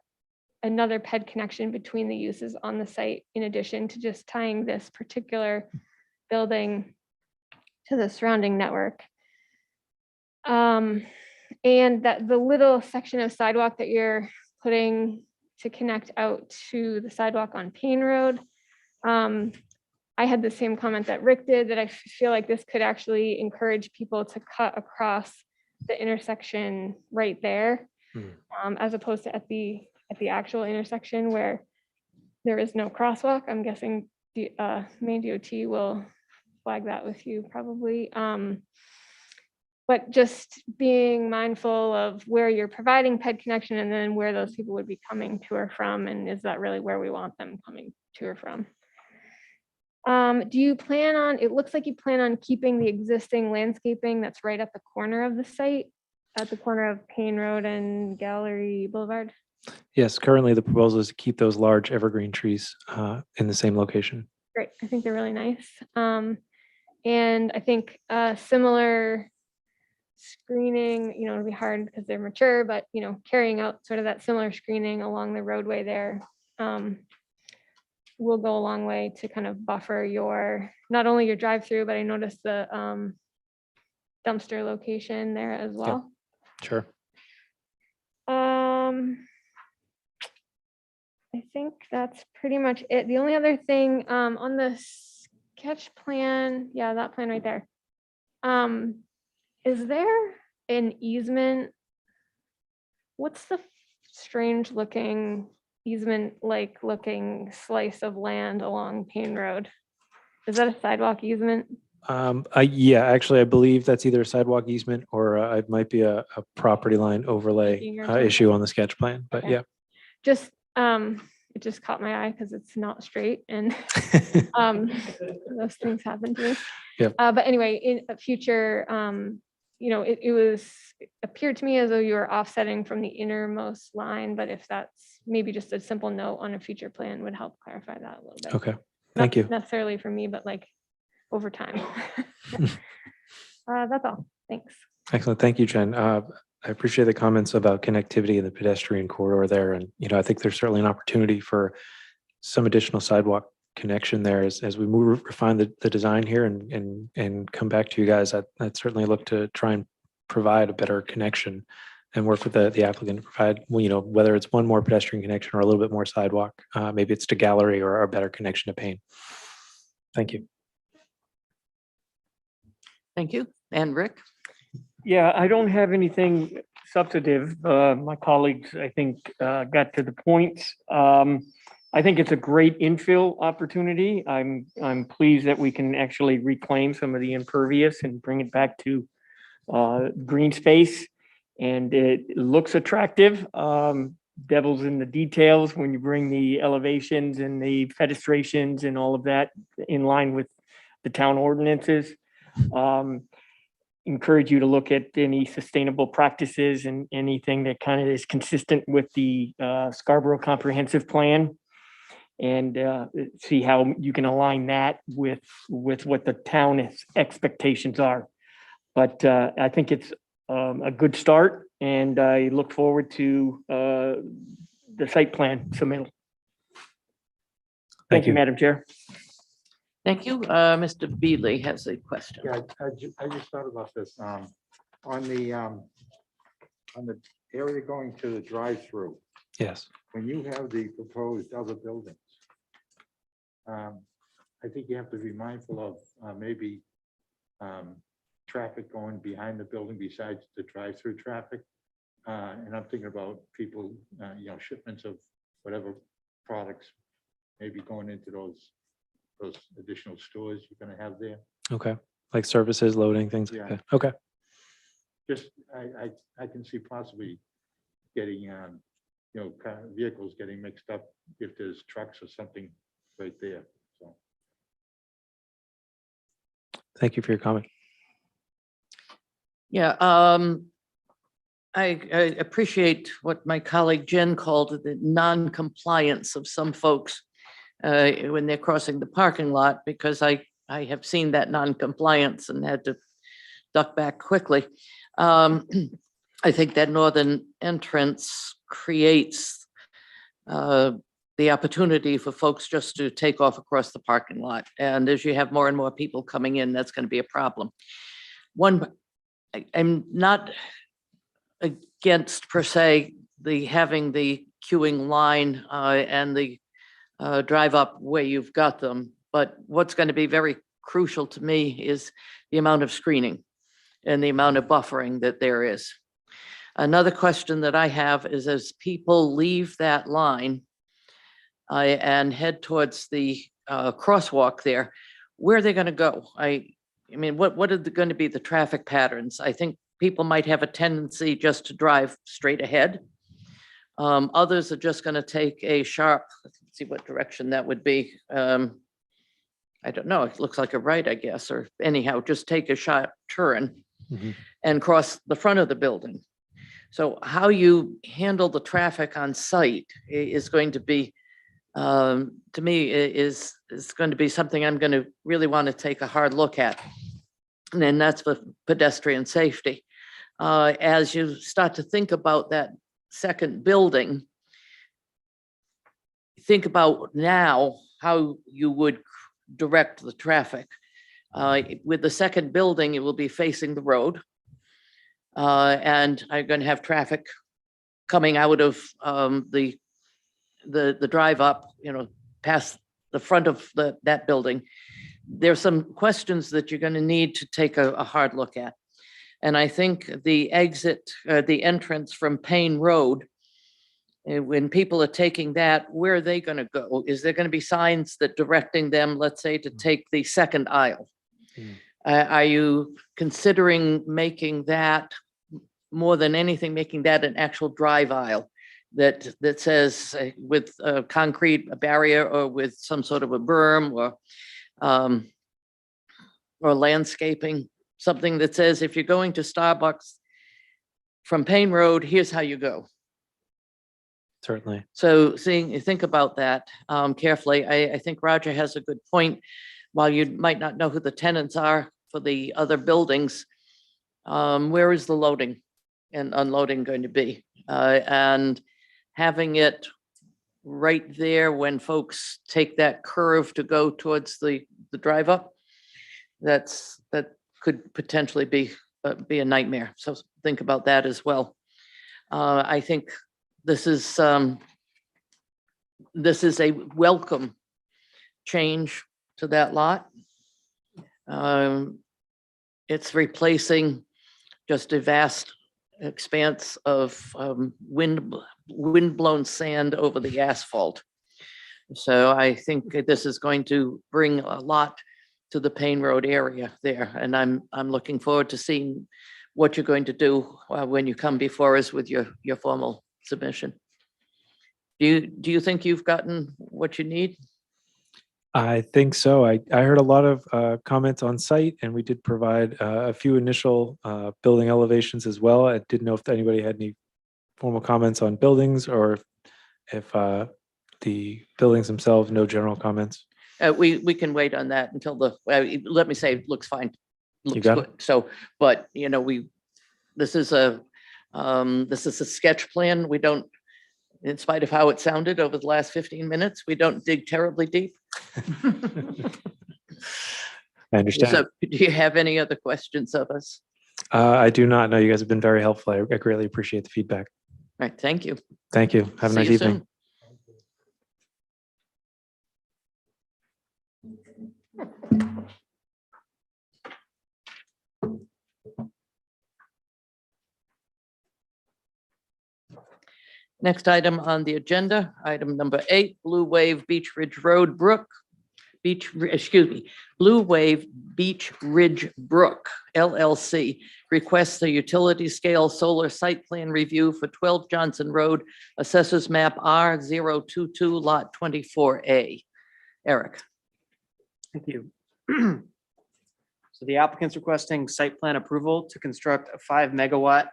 another PED connection between the uses on the site, in addition to just tying this particular building to the surrounding network. And that the little section of sidewalk that you're putting to connect out to the sidewalk on Payne Road, I had the same comment that Rick did, that I feel like this could actually encourage people to cut across the intersection right there, as opposed to at the actual intersection where there is no crosswalk. I'm guessing the Maine DOT will flag that with you probably. But just being mindful of where you're providing PED connection and then where those people would be coming to or from, and is that really where we want them coming to or from? Do you plan on, it looks like you plan on keeping the existing landscaping that's right at the corner of the site, at the corner of Payne Road and Gallery Boulevard? Yes, currently the proposal is to keep those large evergreen trees in the same location. Great, I think they're really nice. And I think similar screening, it'll be hard because they're mature, but carrying out sort of that similar screening along the roadway there will go a long way to kind of buffer not only your drive-through, but I noticed the dumpster location there as well. Sure. I think that's pretty much it. The only other thing, on the sketch plan, yeah, that plan right there. Is there an easement? What's the strange looking easement like looking slice of land along Payne Road? Is that a sidewalk easement? Yeah, actually, I believe that's either a sidewalk easement or it might be a property line overlay Making or something? issue on the sketch plan, but Okay. yeah. Just, it just caught my eye because it's not straight and those things happen to me. Yep. But anyway, in a future, it appeared to me as though you were offsetting from the innermost line, but if that's maybe just a simple note on a future plan would help clarify that a little bit. Okay, thank you. Not necessarily for me, but like over time. That's all. Thanks. Excellent. Thank you, Jen. I appreciate the comments about connectivity in the pedestrian corridor there. And, I think there's certainly an opportunity for some additional sidewalk connection there as we refine the design here and come back to you guys. I'd certainly look to try and provide a better connection and work with the applicant to provide, whether it's one more pedestrian connection or a little bit more sidewalk, maybe it's to Gallery or a better connection to Payne. Thank you. Thank you. And Rick? Yeah, I don't have anything substantive. My colleagues, I think, got to the points. I think it's a great infill opportunity. I'm pleased that we can actually reclaim some of the impervious and bring it back to green space. And it looks attractive. Devil's in the details when you bring the elevations and the fenestrations and all of that in line with the town ordinances. Encourage you to look at any sustainable practices and anything that kind of is consistent with the Scarborough Comprehensive Plan, and see how you can align that with what the town's expectations are. But I think it's a good start, and I look forward to the site plan submittal. Thank you, Madam Chair. Thank you. Mr. Beasley has a question. Yeah, I just thought about this, on the area going to the drive-through, Yes. when you have the proposed other buildings, I think you have to be mindful of maybe traffic going behind the building besides the drive-through traffic. And I'm thinking about people, shipments of whatever products maybe going into those additional stores you're going to have there. Okay. Like services, loading, things like Yeah. that. Okay. Just, I can see possibly getting, vehicles getting mixed up if there's trucks or something right there, so. Thank you for your comment. Yeah, I appreciate what my colleague Jen called the non-compliance of some folks when they're crossing the parking lot, because I have seen that non-compliance and had to duck back quickly. I think that northern entrance creates the opportunity for folks just to take off across the parking lot. And as you have more and more people coming in, that's going to be a problem. I'm not against per se having the queuing line and the drive up where you've got them. But what's going to be very crucial to me is the amount of screening and the amount of buffering that there is. Another question that I have is, as people leave that line and head towards the crosswalk there, where are they going to go? I mean, what are going to be the traffic patterns? I think people might have a tendency just to drive straight ahead. Others are just going to take a sharp, let's see what direction that would be. I don't know, it looks like a right, I guess, or anyhow, just take a sharp turn and cross the front of the building. So how you handle the traffic on site is going to be, to me, is going to be something I'm going to really want to take a hard look at. And then that's for pedestrian safety. As you start to think about that second building, think about now how you would direct the traffic. With the second building, it will be facing the road. And I'm going to have traffic coming out of the the drive up, past the front of that building, there's some questions that you're going to need to take a hard look at. And I think the entrance from Payne Road, when people are taking that, where are they going to go? Is there going to be signs that directing them, let's say, to take the second aisle? Are you considering making that, more than anything, making that an actual drive aisle that says with a concrete barrier or with some sort of a berm or landscaping, something that says if you're going to Starbucks from Payne Road, here's how you go. Certainly. So think about that carefully. I think Roger has a good point. While you might not know who the tenants are for the other buildings, where is the loading and unloading going to be? And having it right there when folks take that curve to go towards the drive up, that could potentially be a nightmare. So think about that as well. I think this is a welcome change to that lot. It's replacing just a vast expanse of wind-blown sand over the asphalt. So I think this is going to bring a lot to the Payne Road area there. And I'm looking forward to seeing what you're going to do when you come before us with your formal submission. Do you think you've gotten what you need? I think so. I heard a lot of comments on site, and we did provide a few initial building elevations as well. I didn't know if anybody had any formal comments on buildings, or if the buildings themselves, no general comments. We can wait on that until let me say, it looks fine. Looks got good. So, but this is a sketch plan. We don't, in spite of how it sounded over the last 15 minutes, we don't dig terribly deep. I understand. So do you have any other questions of us? I do not know. You guys have been very helpful. I greatly appreciate the feedback. All right, thank you. Thank you. Have a See nice you evening. soon. Next item on the agenda, item number 8, Blue Wave Beach Ridge Road Brook, Blue Wave Beach Ridge Brook LLC requests a utility scale solar site plan review for 12 Johnson Road, Assessors Map R022, Lot 24A. Eric. Thank you. So the applicant's requesting site plan approval to construct a 5 megawatt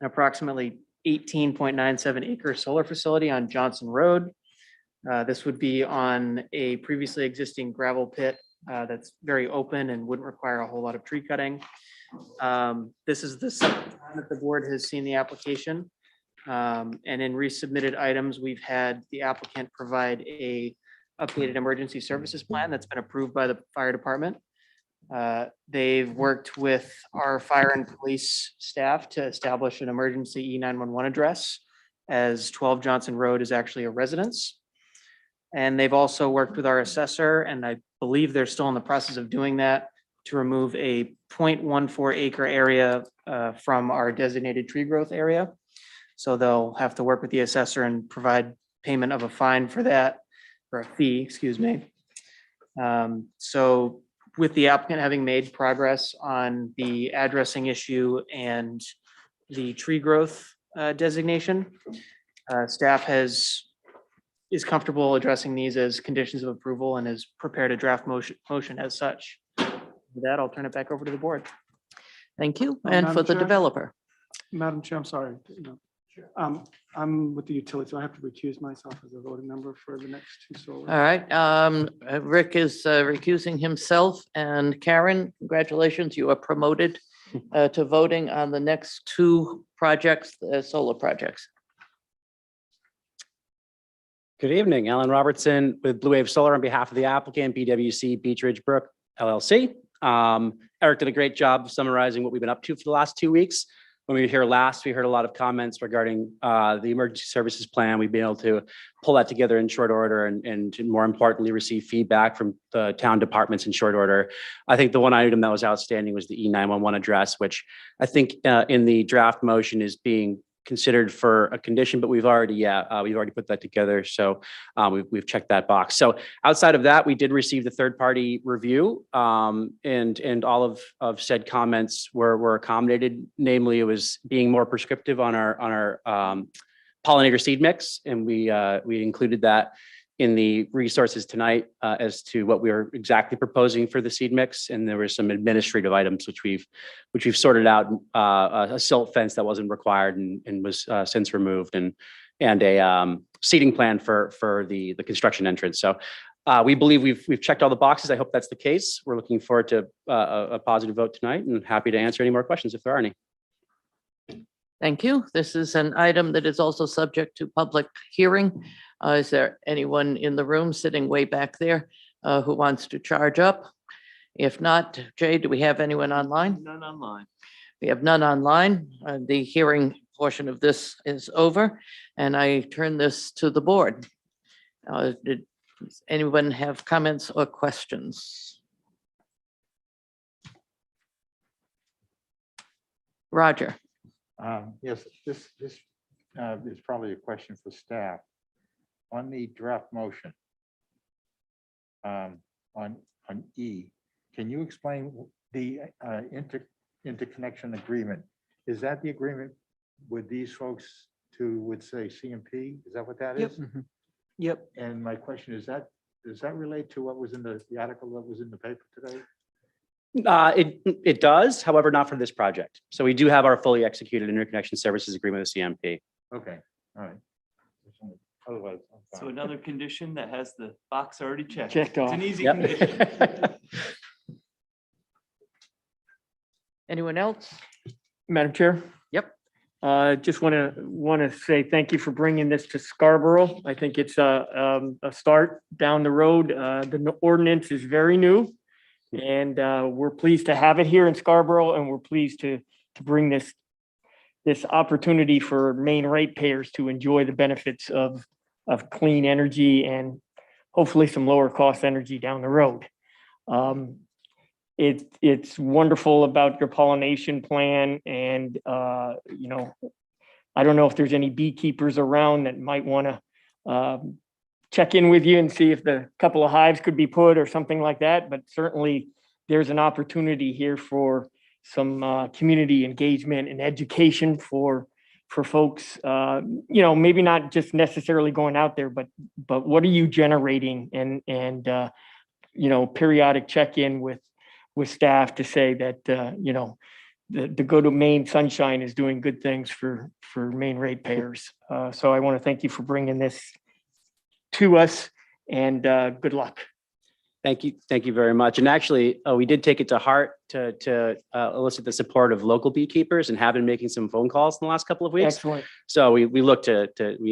and approximately 18.97 acre solar facility on Johnson Road. This would be on a previously existing gravel pit that's very open and wouldn't require a whole lot of tree cutting. This is the second time that the board has seen the application. And in resubmitted items, we've had the applicant provide a updated emergency services plan that's been approved by the fire department. They've worked with our fire and police staff to establish an emergency E911 address, as 12 Johnson Road is actually a residence. And they've also worked with our assessor, and I believe they're still in the process of doing that, to remove a 0.14 acre area from our designated tree growth area. So they'll have to work with the assessor and provide payment of a fine for that, or a fee, excuse me. So with the applicant having made progress on the addressing issue and the tree growth designation, staff is comfortable addressing these as conditions of approval and has prepared a draft motion as such. With that, I'll turn it back over to the board. Thank you. Madam And for the Chair? developer. Madam Chair, I'm sorry. I'm with the utility, so I have to recuse myself as a voting member for the next 2 solar. All right. Rick is recusing himself, and Karen, congratulations. You are promoted to voting on the next 2 projects, solar projects. Good evening, Alan Robertson with Blue Wave Solar on behalf of the applicant, BWC Beach Ridge Brook LLC. Eric did a great job summarizing what we've been up to for the last 2 weeks. when we were here last, we heard a lot of comments regarding the emergency services plan. We've been able to pull that together in short order and more importantly, receive feedback from the town departments in short order. I think the one item that was outstanding was the E911 address, which I think in the draft motion is being considered for a condition, but we've already put that together. So we've checked that box. So outside of that, we did receive the third-party review, and all of said comments were accommodated. Namely, it was being more prescriptive on our pollinator seed mix, and we included that in the resources tonight as to what we are exactly proposing for the seed mix. And there were some administrative items which we've sorted out, a silt fence that wasn't required and was since removed, and a seating plan for the construction entrance. So we believe we've checked all the boxes. I hope that's the case. We're looking forward to a positive vote tonight, and happy to answer any more questions if there are any. Thank you. This is an item that is also subject to public hearing. Is there anyone in the room sitting way back there who wants to charge up? If not, Jay, do we have anyone online? None online. We have none online. The hearing portion of this is over, and I turn this to the board. Did anyone have comments or questions? Roger. Yes, this is probably a question for staff. On the draft motion, on E, can you explain the interconnection agreement? Is that the agreement with these folks would say CMP? Is that what that is? Yep. And my question is does that relate to what was in the article that was in the paper today? It does, however, not for this project. So we do have our fully executed interconnection services agreement with CMP. Okay, all right. Otherwise, I'm So fine. another condition that has the box already checked. Checked It's off. an easy Yep. condition. Anyone else? Madam Chair? Yep. Just want to say thank you for bringing this to Scarborough. I think it's a start down the road. The ordinance is very new, and we're pleased to have it here in Scarborough, and we're pleased to bring this opportunity for Maine ratepayers to enjoy the benefits of clean energy and hopefully some lower cost energy down the road. It's wonderful about your pollination plan, and I don't know if there's any beekeepers around that might want to check in with you and see if the couple of hives could be put or something like that, but certainly there's an opportunity here for some community engagement and education for folks, maybe not just necessarily going out there, but what are you generating, and periodic check-in with staff to say that, the Go to Maine Sunshine is doing good things for Maine ratepayers. So I want to thank you for bringing this to us, and good luck. Thank you. Thank you very much. And actually, we did take it to heart to elicit the support of local beekeepers, and have been making some phone calls in the last couple of weeks. Excellent. So we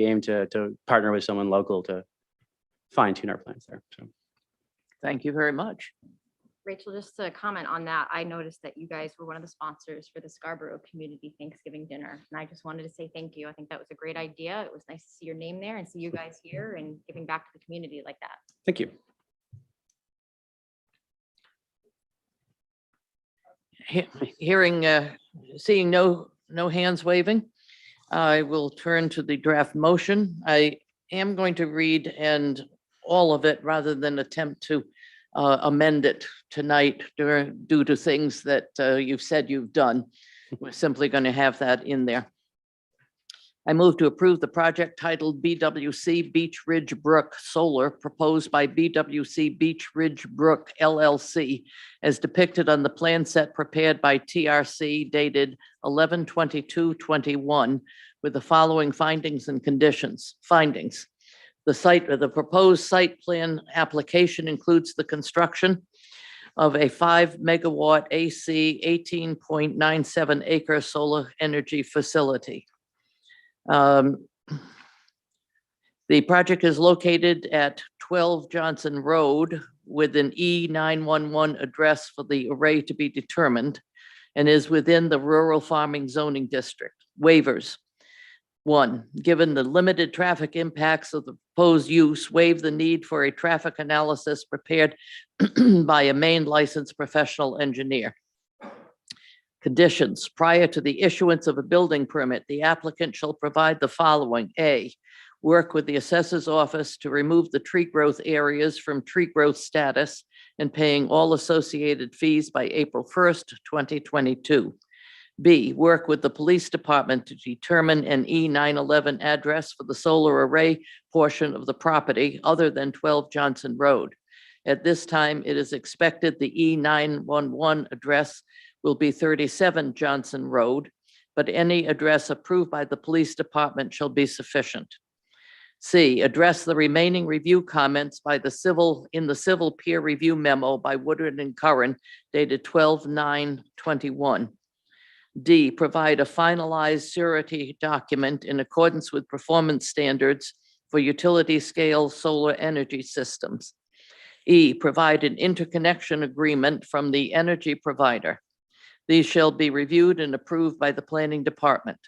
aim to partner with someone local to fine tune our plans there. So. Thank you very much. Rachel, just to comment on that, I noticed that you guys were one of the sponsors for the Scarborough Community Thanksgiving Dinner. And I just wanted to say thank you. I think that was a great idea. It was nice to see your name there and see you guys here and giving back to the community like that. Thank you. Seeing no hands waving, I will turn to the draft motion. I am going to read all of it rather than attempt to amend it tonight due to things that you've said you've done. We're simply going to have that in there. I move to approve the project titled BWC Beech Ridge Brook Solar, proposed by BWC Beech Ridge Brook LLC, as depicted on the plan set prepared by TRC dated 11/22/21, with the following findings and conditions. Findings: the proposed site plan application includes the construction of a 5 megawatt AC 18.97 acre solar energy facility. The project is located at 12 Johnson Road with an E911 address for the array to be determined, and is within the rural farming zoning district. Waivers. 1, given the limited traffic impacts of the proposed use, waive the need for a traffic analysis prepared by a Maine licensed professional engineer. Conditions. Prior to the issuance of a building permit, the applicant shall provide the following. A, work with the assessor's office to remove the tree growth areas from tree growth status and paying all associated fees by April 1st, 2022. B, work with the police department to determine an E911 address for the solar array portion of the property other than 12 Johnson Road. At this time, it is expected the E911 address will be 37 Johnson Road, but any address approved by the police department shall be sufficient. C, address the remaining review comments by the civil peer review memo by Woodard and Curran dated 12/9/21. D, provide a finalized surety document in accordance with performance standards for utility scale solar energy systems. E, provide an interconnection agreement from the energy provider. These shall be reviewed and approved by the planning department.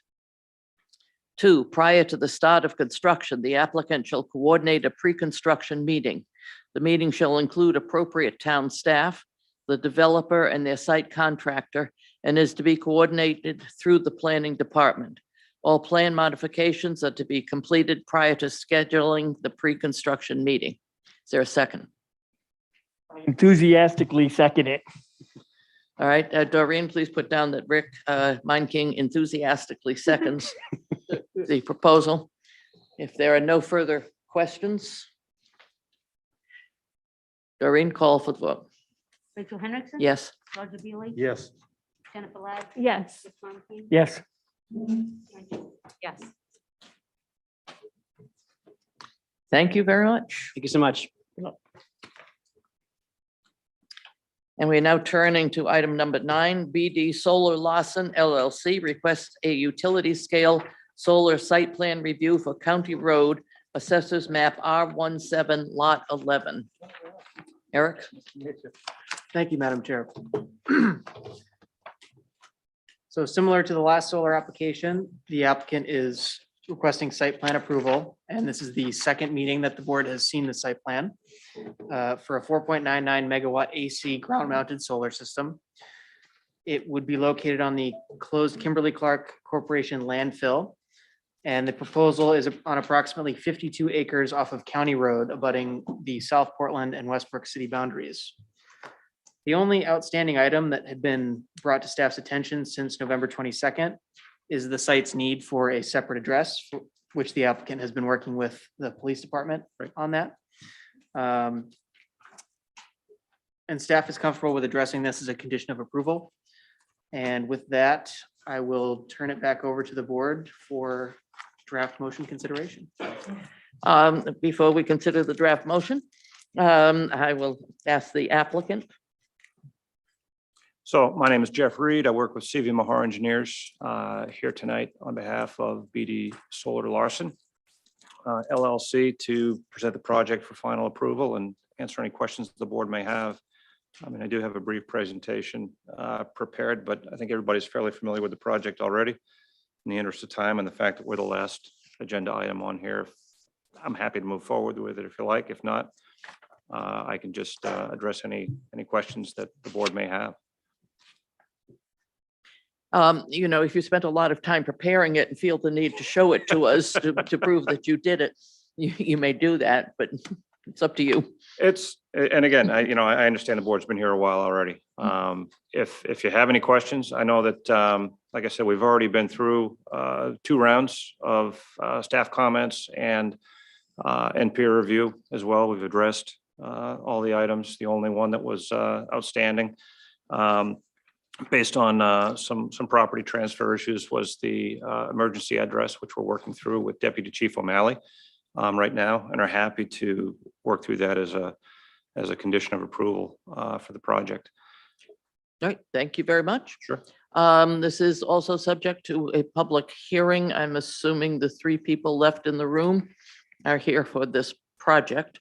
2, prior to the start of construction, the applicant shall coordinate a pre-construction meeting. The meeting shall include appropriate town staff, the developer and their site contractor, and is to be coordinated through the planning department. All plan modifications are to be completed prior to scheduling the pre-construction meeting. Is there a second? Enthusiastically second it. All right, Doreen, please put down that Rick Meinking enthusiastically seconds the proposal. If there are no further questions, Doreen, call for the vote. Rachel Hendrickson. Yes. Roger Beely. Yes. Jennifer Ladd. Yes. Rick Montague. Yes. Yes. Thank you very much. Thank you so much. And we're now turning to item number 9, BD Solar Lawson LLC requests a utility scale solar site plan review for County Road, Assessors Map R17, Lot 11. Eric? Thank you, Madam Chair. So similar to the last solar application, the applicant is requesting site plan approval, and this is the second meeting that the board has seen the site plan for a 4.99 megawatt AC ground mounted solar system. It would be located on the closed Kimberly-Clark Corporation landfill. And the proposal is on approximately 52 acres off of County Road abutting the South Portland and Westbrook city boundaries. The only outstanding item that had been brought to staff's attention since November 22nd is the site's need for a separate address, which the applicant has been working with the police department on that. And staff is comfortable with addressing this as a condition of approval. And with that, I will turn it back over to the board for draft motion consideration. Before we consider the draft motion, I will ask the applicant. So my name is Jeff Reed. I work with CV Mahar Engineers here tonight on behalf of BD Solar Larson LLC to present the project for final approval and answer any questions the board may have. I mean, I do have a brief presentation prepared, but I think everybody's fairly familiar with the project already. In the interest of time and the fact that we're the last agenda item on here, I'm happy to move forward with it if you like. If not, I can just address any questions that the board may have. You know, if you spent a lot of time preparing it and feel the need to show it to us to prove that you did it, you may do that, but it's up to you. And again, I understand the board's been here a while already. If you have any questions, I know that, like I said, we've already been through 2 rounds of staff comments and peer review as well. We've addressed all the items. The only one that was outstanding based on some property transfer issues was the emergency address, which we're working through with Deputy Chief O'Malley right now, and are happy to work through that as a condition of approval for the project. All right, thank you very much. Sure. This is also subject to a public hearing. I'm assuming the 3 people left in the room are here for this project.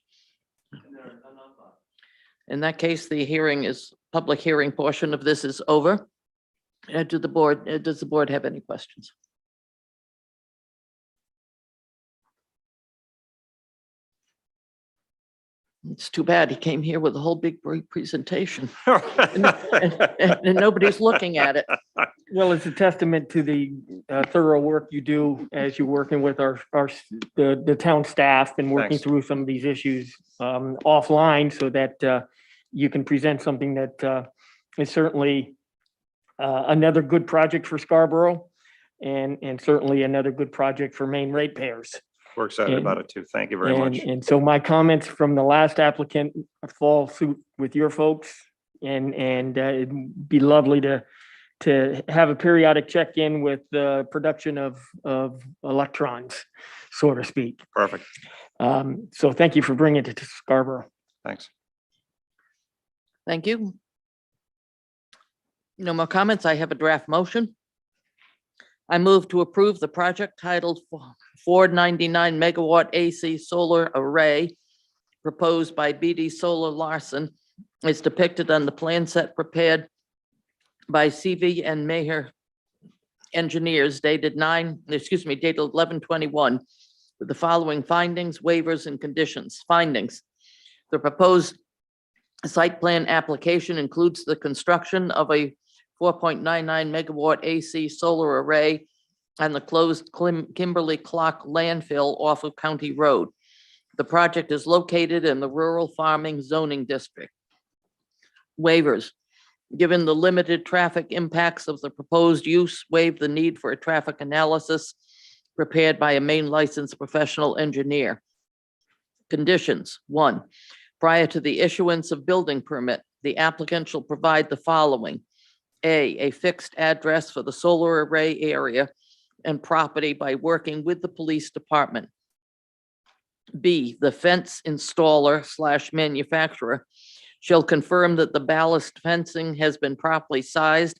In that case, the public hearing portion of this is over. Does the board have any questions? It's too bad he came here with a whole big presentation and nobody's looking at it. Well, it's a testament to the thorough work you do as you're working with the town staff and working Thanks. through some of these issues offline so that you can present something that is certainly another good project for Scarborough and certainly another good project for Maine ratepayers. We're excited And- about it too. Thank you very much. And so my comments from the last applicant fall suit with your folks and it'd be lovely to have a periodic check-in with the production of electrons, so to speak. Perfect. So thank you for bringing it to Scarborough. Thanks. Thank you. No more comments. I have a draft motion. I move to approve the project titled 499 megawatt AC solar array proposed by BD Solar Larson is depicted on the plan set prepared by CV and Maher engineers dated 11/21 with the following findings, waivers, and conditions. Findings. The proposed site plan application includes the construction of a 4.99 megawatt AC solar array on the closed Kimberly Clock landfill off of County Road. The project is located in the rural farming zoning district. Waivers. Given the limited traffic impacts of the proposed use, waive the need for a traffic analysis prepared by a Maine licensed professional engineer. Conditions. 1. Prior to the issuance of building permit, the applicant shall provide the following. A fixed address for the solar array area and property by working with the police department. B, the fence installer / manufacturer shall confirm that the ballast fencing has been properly sized,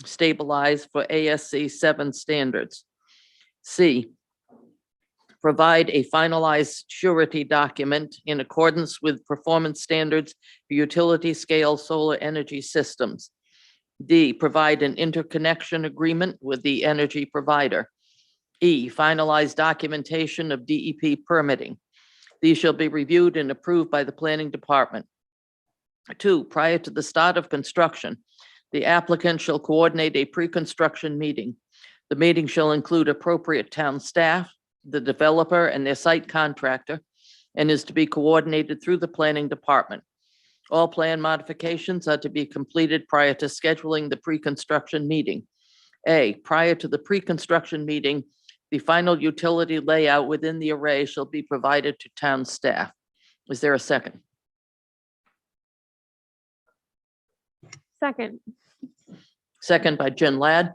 stabilized for ASC 7 standards. C, provide a finalized surety document in accordance with performance standards for utility scale solar energy systems. D, provide an interconnection agreement with the energy provider. E, finalize documentation of DEP permitting. These shall be reviewed and approved by the planning department. 2, prior to the start of construction, the applicant shall coordinate a pre-construction meeting. The meeting shall include appropriate town staff, the developer, and their site contractor, and is to be coordinated through the planning department. All plan modifications are to be completed prior to scheduling the pre-construction meeting. A, prior to the pre-construction meeting, the final utility layout within the array shall be provided to town staff. Is there a second? Second. Second by Jen Ladd.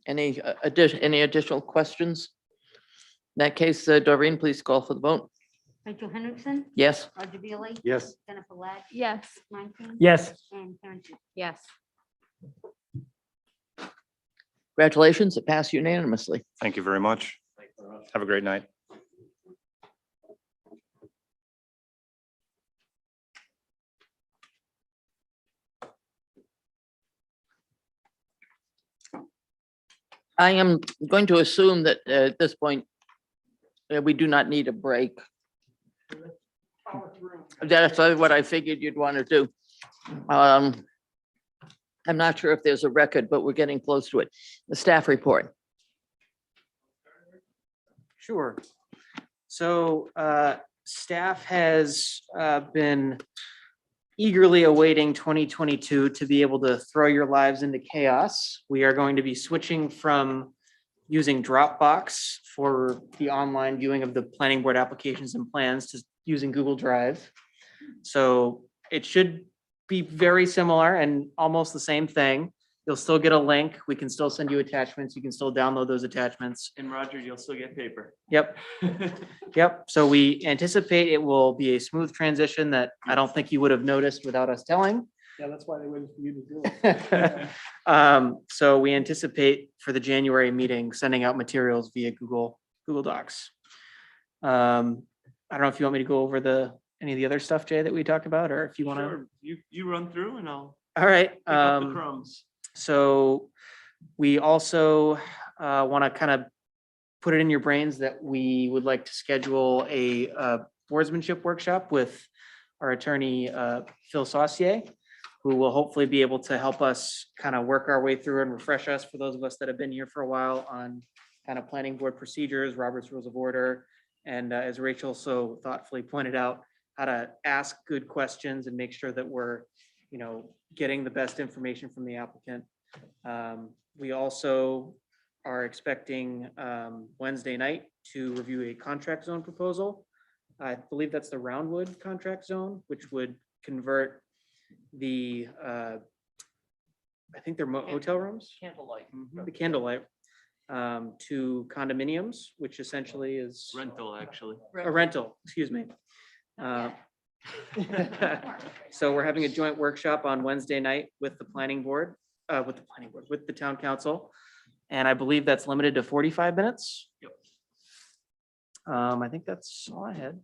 Any additional questions? In that case, Doreen, please call for the vote. Rachel Hendrickson. Yes. Roger Bailey. Yes. Jennifer Ladd. Yes. Mike Kane. Yes. And Karen Smith. Yes. Congratulations, it passed unanimously. Thank you very much. Have a great night. I am going to assume that at this point, we do not need a break. That's what I figured you'd want to do. I'm not sure if there's a record, but we're getting close to it. The staff report. Sure. So staff has been eagerly awaiting 2022 to be able to throw your lives into chaos. We are going to be switching from using Dropbox for the online viewing of the planning board applications and plans to using Google Drive. So it should be very similar and almost the same thing. You'll still get a link. We can still send you attachments. You can still download those attachments. And Roger, you'll still get paper. Yep. Yep. So we anticipate it will be a smooth transition that I don't think you would have noticed without us telling. Yeah, that's why they waited for you to do it. So we anticipate for the January meeting, sending out materials via Google Docs. I don't know if you want me to go over any of the other stuff, Jay, that we talked about, or if you want to. Sure, you run through and I'll All right. pick up the crumbs. So we also want to kind of put it in your brains that we would like to schedule a boardsmanship workshop with our attorney, Phil Saucier, who will hopefully be able to help us kind of work our way through and refresh us, for those of us that have been here for a while, on kind of planning board procedures, Robert's Rules of Order, and as Rachel so thoughtfully pointed out, how to ask good questions and make sure that we're, getting the best information from the applicant. We also are expecting Wednesday night to review a contract zone proposal. I believe that's the Roundwood contract zone, which would convert the, I think they're hotel rooms, Candlelight. the Candlelight, to condominiums, which essentially is Rental, actually. a rental, excuse me. So we're having a joint workshop on Wednesday night with the planning board, with the town council. And I believe that's limited to 45 minutes. Yep. I think that's all I had.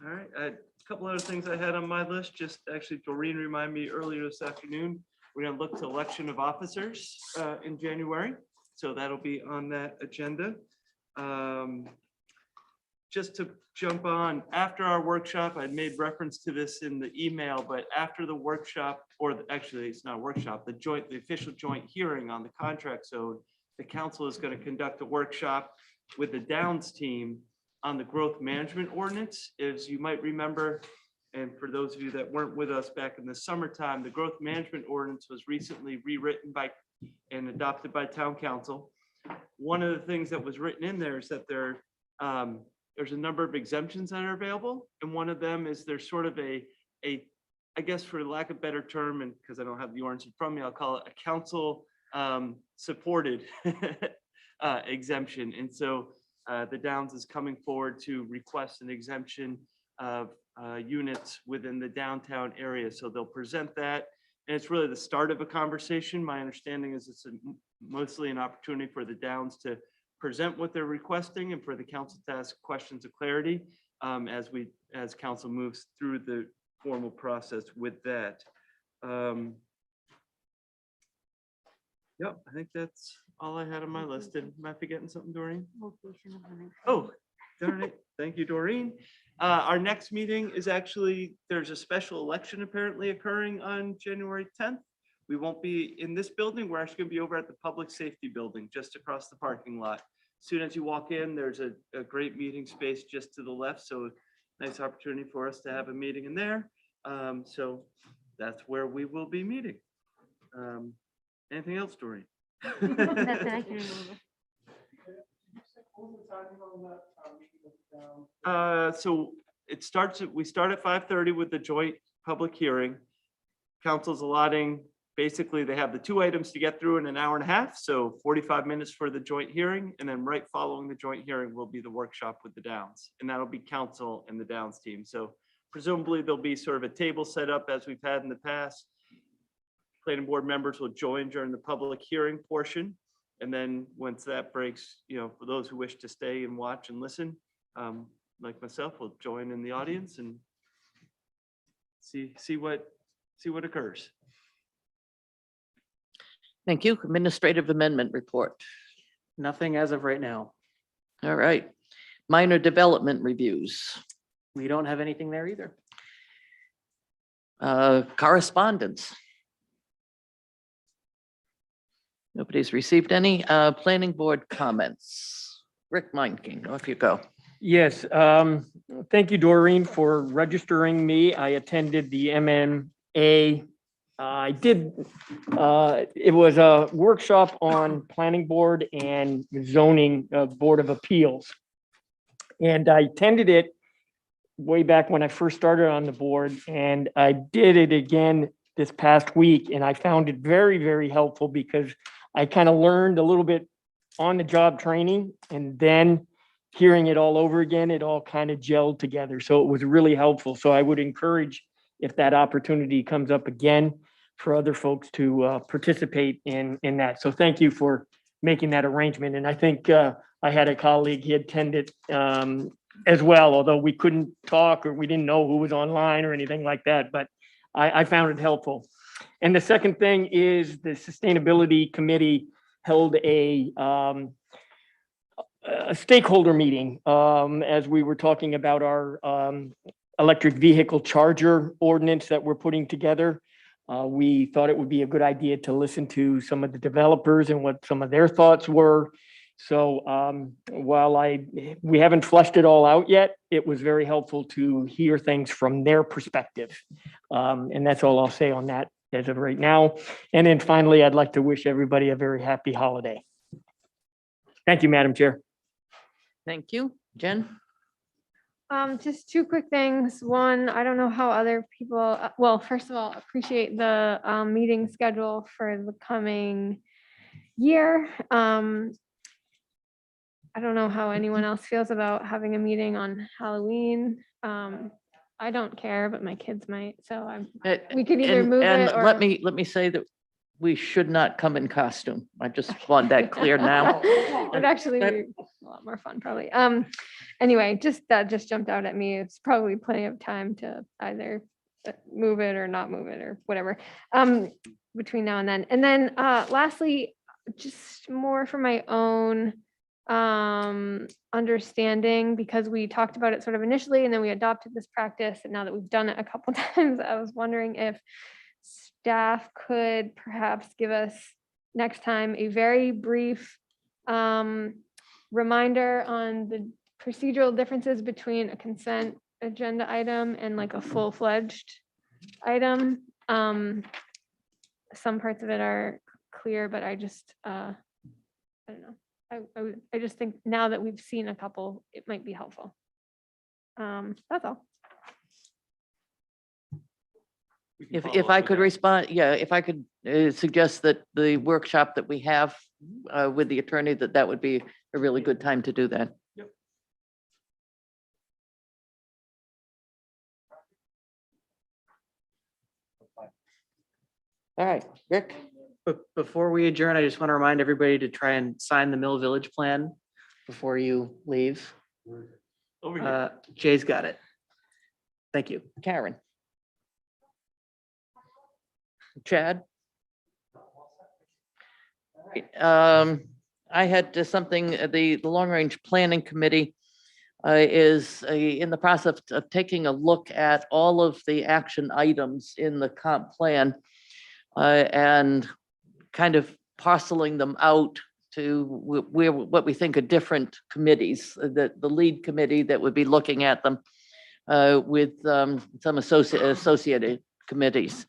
All right, a couple other things I had on my list, just actually Doreen reminded me earlier this afternoon, we're gonna look to election of officers in January. So that'll be on that agenda. Just to jump on, after our workshop, I made reference to this in the email, but after the workshop, actually, it's not a workshop, the official joint hearing on the contract zone, the council is going to conduct a workshop with the Downs team on the growth management ordinance. As you might remember, and for those of you that weren't with us back in the summertime, the growth management ordinance was recently rewritten by and adopted by town council. One of the things that was written in there is that there's a number of exemptions that are available. And one of them is there's sort of I guess for lack of a better term, and because I don't have the ordinance in front of me, I'll call it a council supported exemption. And so the Downs is coming forward to request an exemption of units within the downtown area. So they'll present that. And it's really the start of a conversation. My understanding is it's mostly an opportunity for the Downs to present what they're requesting and for the council to ask questions of clarity as council moves through the formal process with that. Yep, I think that's all I had on my list. Am I forgetting something, Doreen? Oh, darn it. Thank you, Doreen. Our next meeting is actually, there's a special election apparently occurring on January 10th. We won't be in this building. We're actually going to be over at the Public Safety Building, just across the parking lot. As soon as you walk in, there's a great meeting space just to the left. So nice opportunity for us to have a meeting in there. So that's where we will be meeting. Anything else, Doreen? That's it, I can remember. So we start at 5:30 with the joint public hearing. Council's allotting, basically they have the two items to get through in an hour and a half. So 45 minutes for the joint hearing. And then right following the joint hearing will be the workshop with the Downs. And that'll be council and the Downs team. So presumably there'll be sort of a table set up as we've had in the past. Planning board members will join during the public hearing portion. And then once that breaks, for those who wish to stay and watch and listen, like myself, will join in the audience and see what occurs. Thank you. Administrative amendment report. Nothing as of right now. All right. Minor development reviews. We don't have anything there either. Correspondence. Nobody's received any. Planning board comments. Rick Meinking, off you go. Yes, thank you, Doreen, for registering me. I attended the MMA. I did, it was a workshop on planning board and zoning board of appeals. And I attended it way back when I first started on the board, and I did it again this past week, and I found it very, very helpful because I kind of learned a little bit on the job training, and then hearing it all over again, it all kind of gelled together. So it was really helpful. So I would encourage, if that opportunity comes up again, for other folks to participate in that. So thank you for making that arrangement. And I think I had a colleague, he attended as well, although we couldn't talk or we didn't know who was online or anything like that, but I found it helpful. And the second thing is the Sustainability Committee held a stakeholder meeting as we were talking about our electric vehicle charger ordinance that we're putting together. We thought it would be a good idea to listen to some of the developers and what some of their thoughts were. So while we haven't fleshed it all out yet, it was very helpful to hear things from their perspective. And that's all I'll say on that as of right now. And then finally, I'd like to wish everybody a very happy holiday. Thank you, Madam Chair. Thank you. Jen? Just two quick things. One, I don't know how other people, well, first of all, appreciate the meeting schedule for the coming year. I don't know how anyone else feels about having a meeting on Halloween. I don't care, but my kids might, so we could either move And it or. let me say that we should not come in costume. I just want that clear now. It'd actually be a lot more fun, probably. Anyway, that just jumped out at me. It's probably plenty of time to either move it or not move it or whatever, between now and then. And then, lastly, just more for my own understanding, because we talked about it sort of initially and then we adopted this practice, and now that we've done it a couple times, I was wondering if staff could perhaps give us next time a very brief reminder on the procedural differences between a consent agenda item and like a full-fledged item. Some parts of it are clear, but I just I don't know. I just think now that we've seen a couple, it might be helpful. That's all. If I could respond, yeah, if I could suggest that the workshop that we have with the attorney, that would be a really good time to do that. Yep. All right, Rick? But before we adjourn, I just want to remind everybody to try and sign the Mill Village plan before you leave. Over here. Jay's got it. Thank you. Karen? Chad? I had something, the Long Range Planning Committee is in the process of taking a look at all of the action items in the comp plan and kind of parceling them out to what we think are different committees, the lead committee that would be looking at them with some associated committees.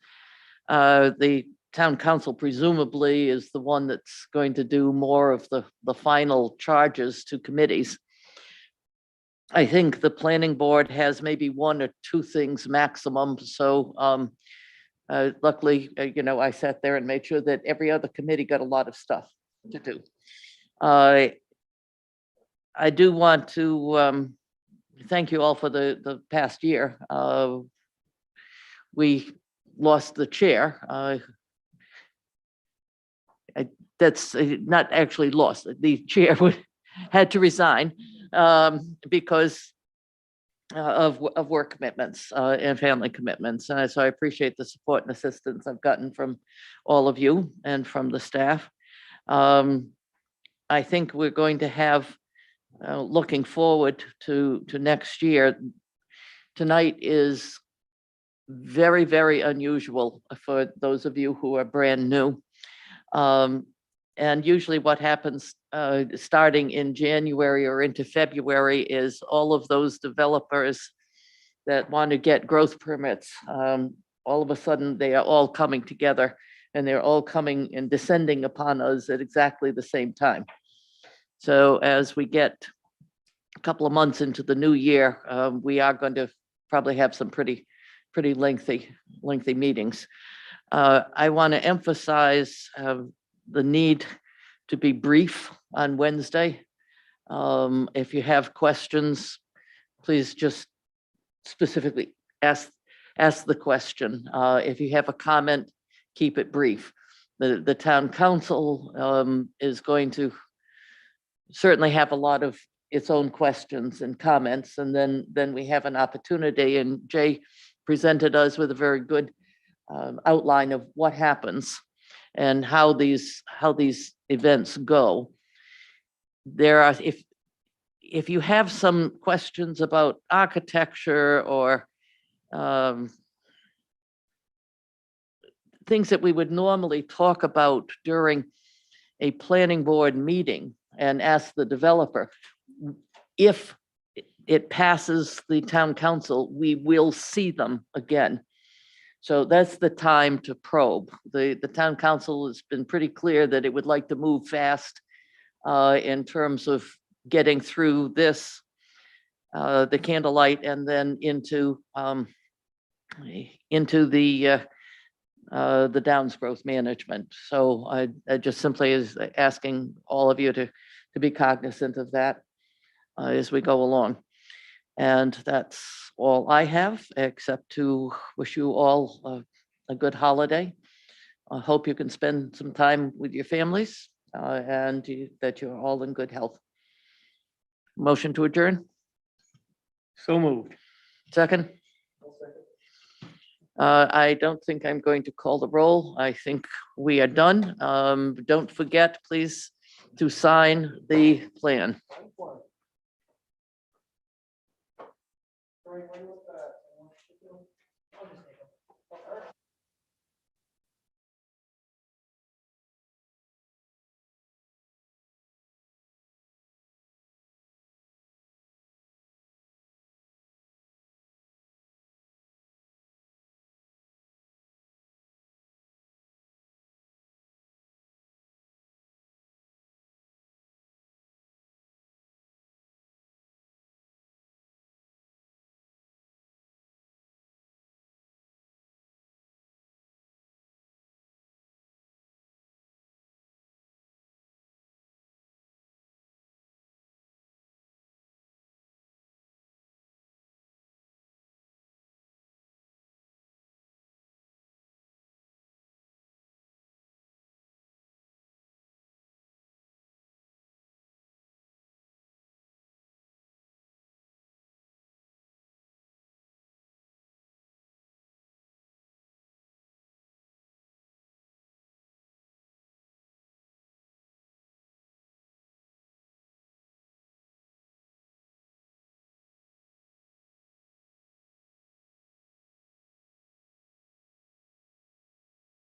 The town council presumably is the one that's going to do more of the final charges to committees. I think the planning board has maybe one or two things maximum. So luckily, I sat there and made sure that every other committee got a lot of stuff to do. I do want to thank you all for the past year. We lost the chair. That's not actually lost. The chair had to resign because of work commitments and family commitments. And so I appreciate the support and assistance I've gotten from all of you and from the staff. I think we're going to have, looking forward to next year, tonight is very, very unusual for those of you who are brand new. And usually what happens starting in January or into February is all of those developers that want to get growth permits, all of a sudden they are all coming together and they're all coming and descending upon us at exactly the same time. So as we get a couple of months into the new year, we are going to probably have some pretty lengthy meetings. I want to emphasize the need to be brief on Wednesday. If you have questions, please just specifically ask the question. If you have a comment, keep it brief. The town council is going to certainly have a lot of its own questions and comments, and then we have an opportunity, and Jay presented us with a very good outline of what happens and how these events go. There are, if you have some questions about architecture or things that we would normally talk about during a planning board meeting and ask the developer, if it passes the town council, we will see them again. So that's the time to probe. The town council has been pretty clear that it would like to move fast in terms of getting through this, the candlelight, and then into the Downs growth management. So I just simply is asking all of you to be cognizant of that as we go along. And that's all I have, except to wish you all a good holiday. I hope you can spend some time with your families that you're all in good health. Motion to adjourn? So moved. Second? I don't think I'm going to call the roll. I think we are done. Don't forget, please, to sign the plan.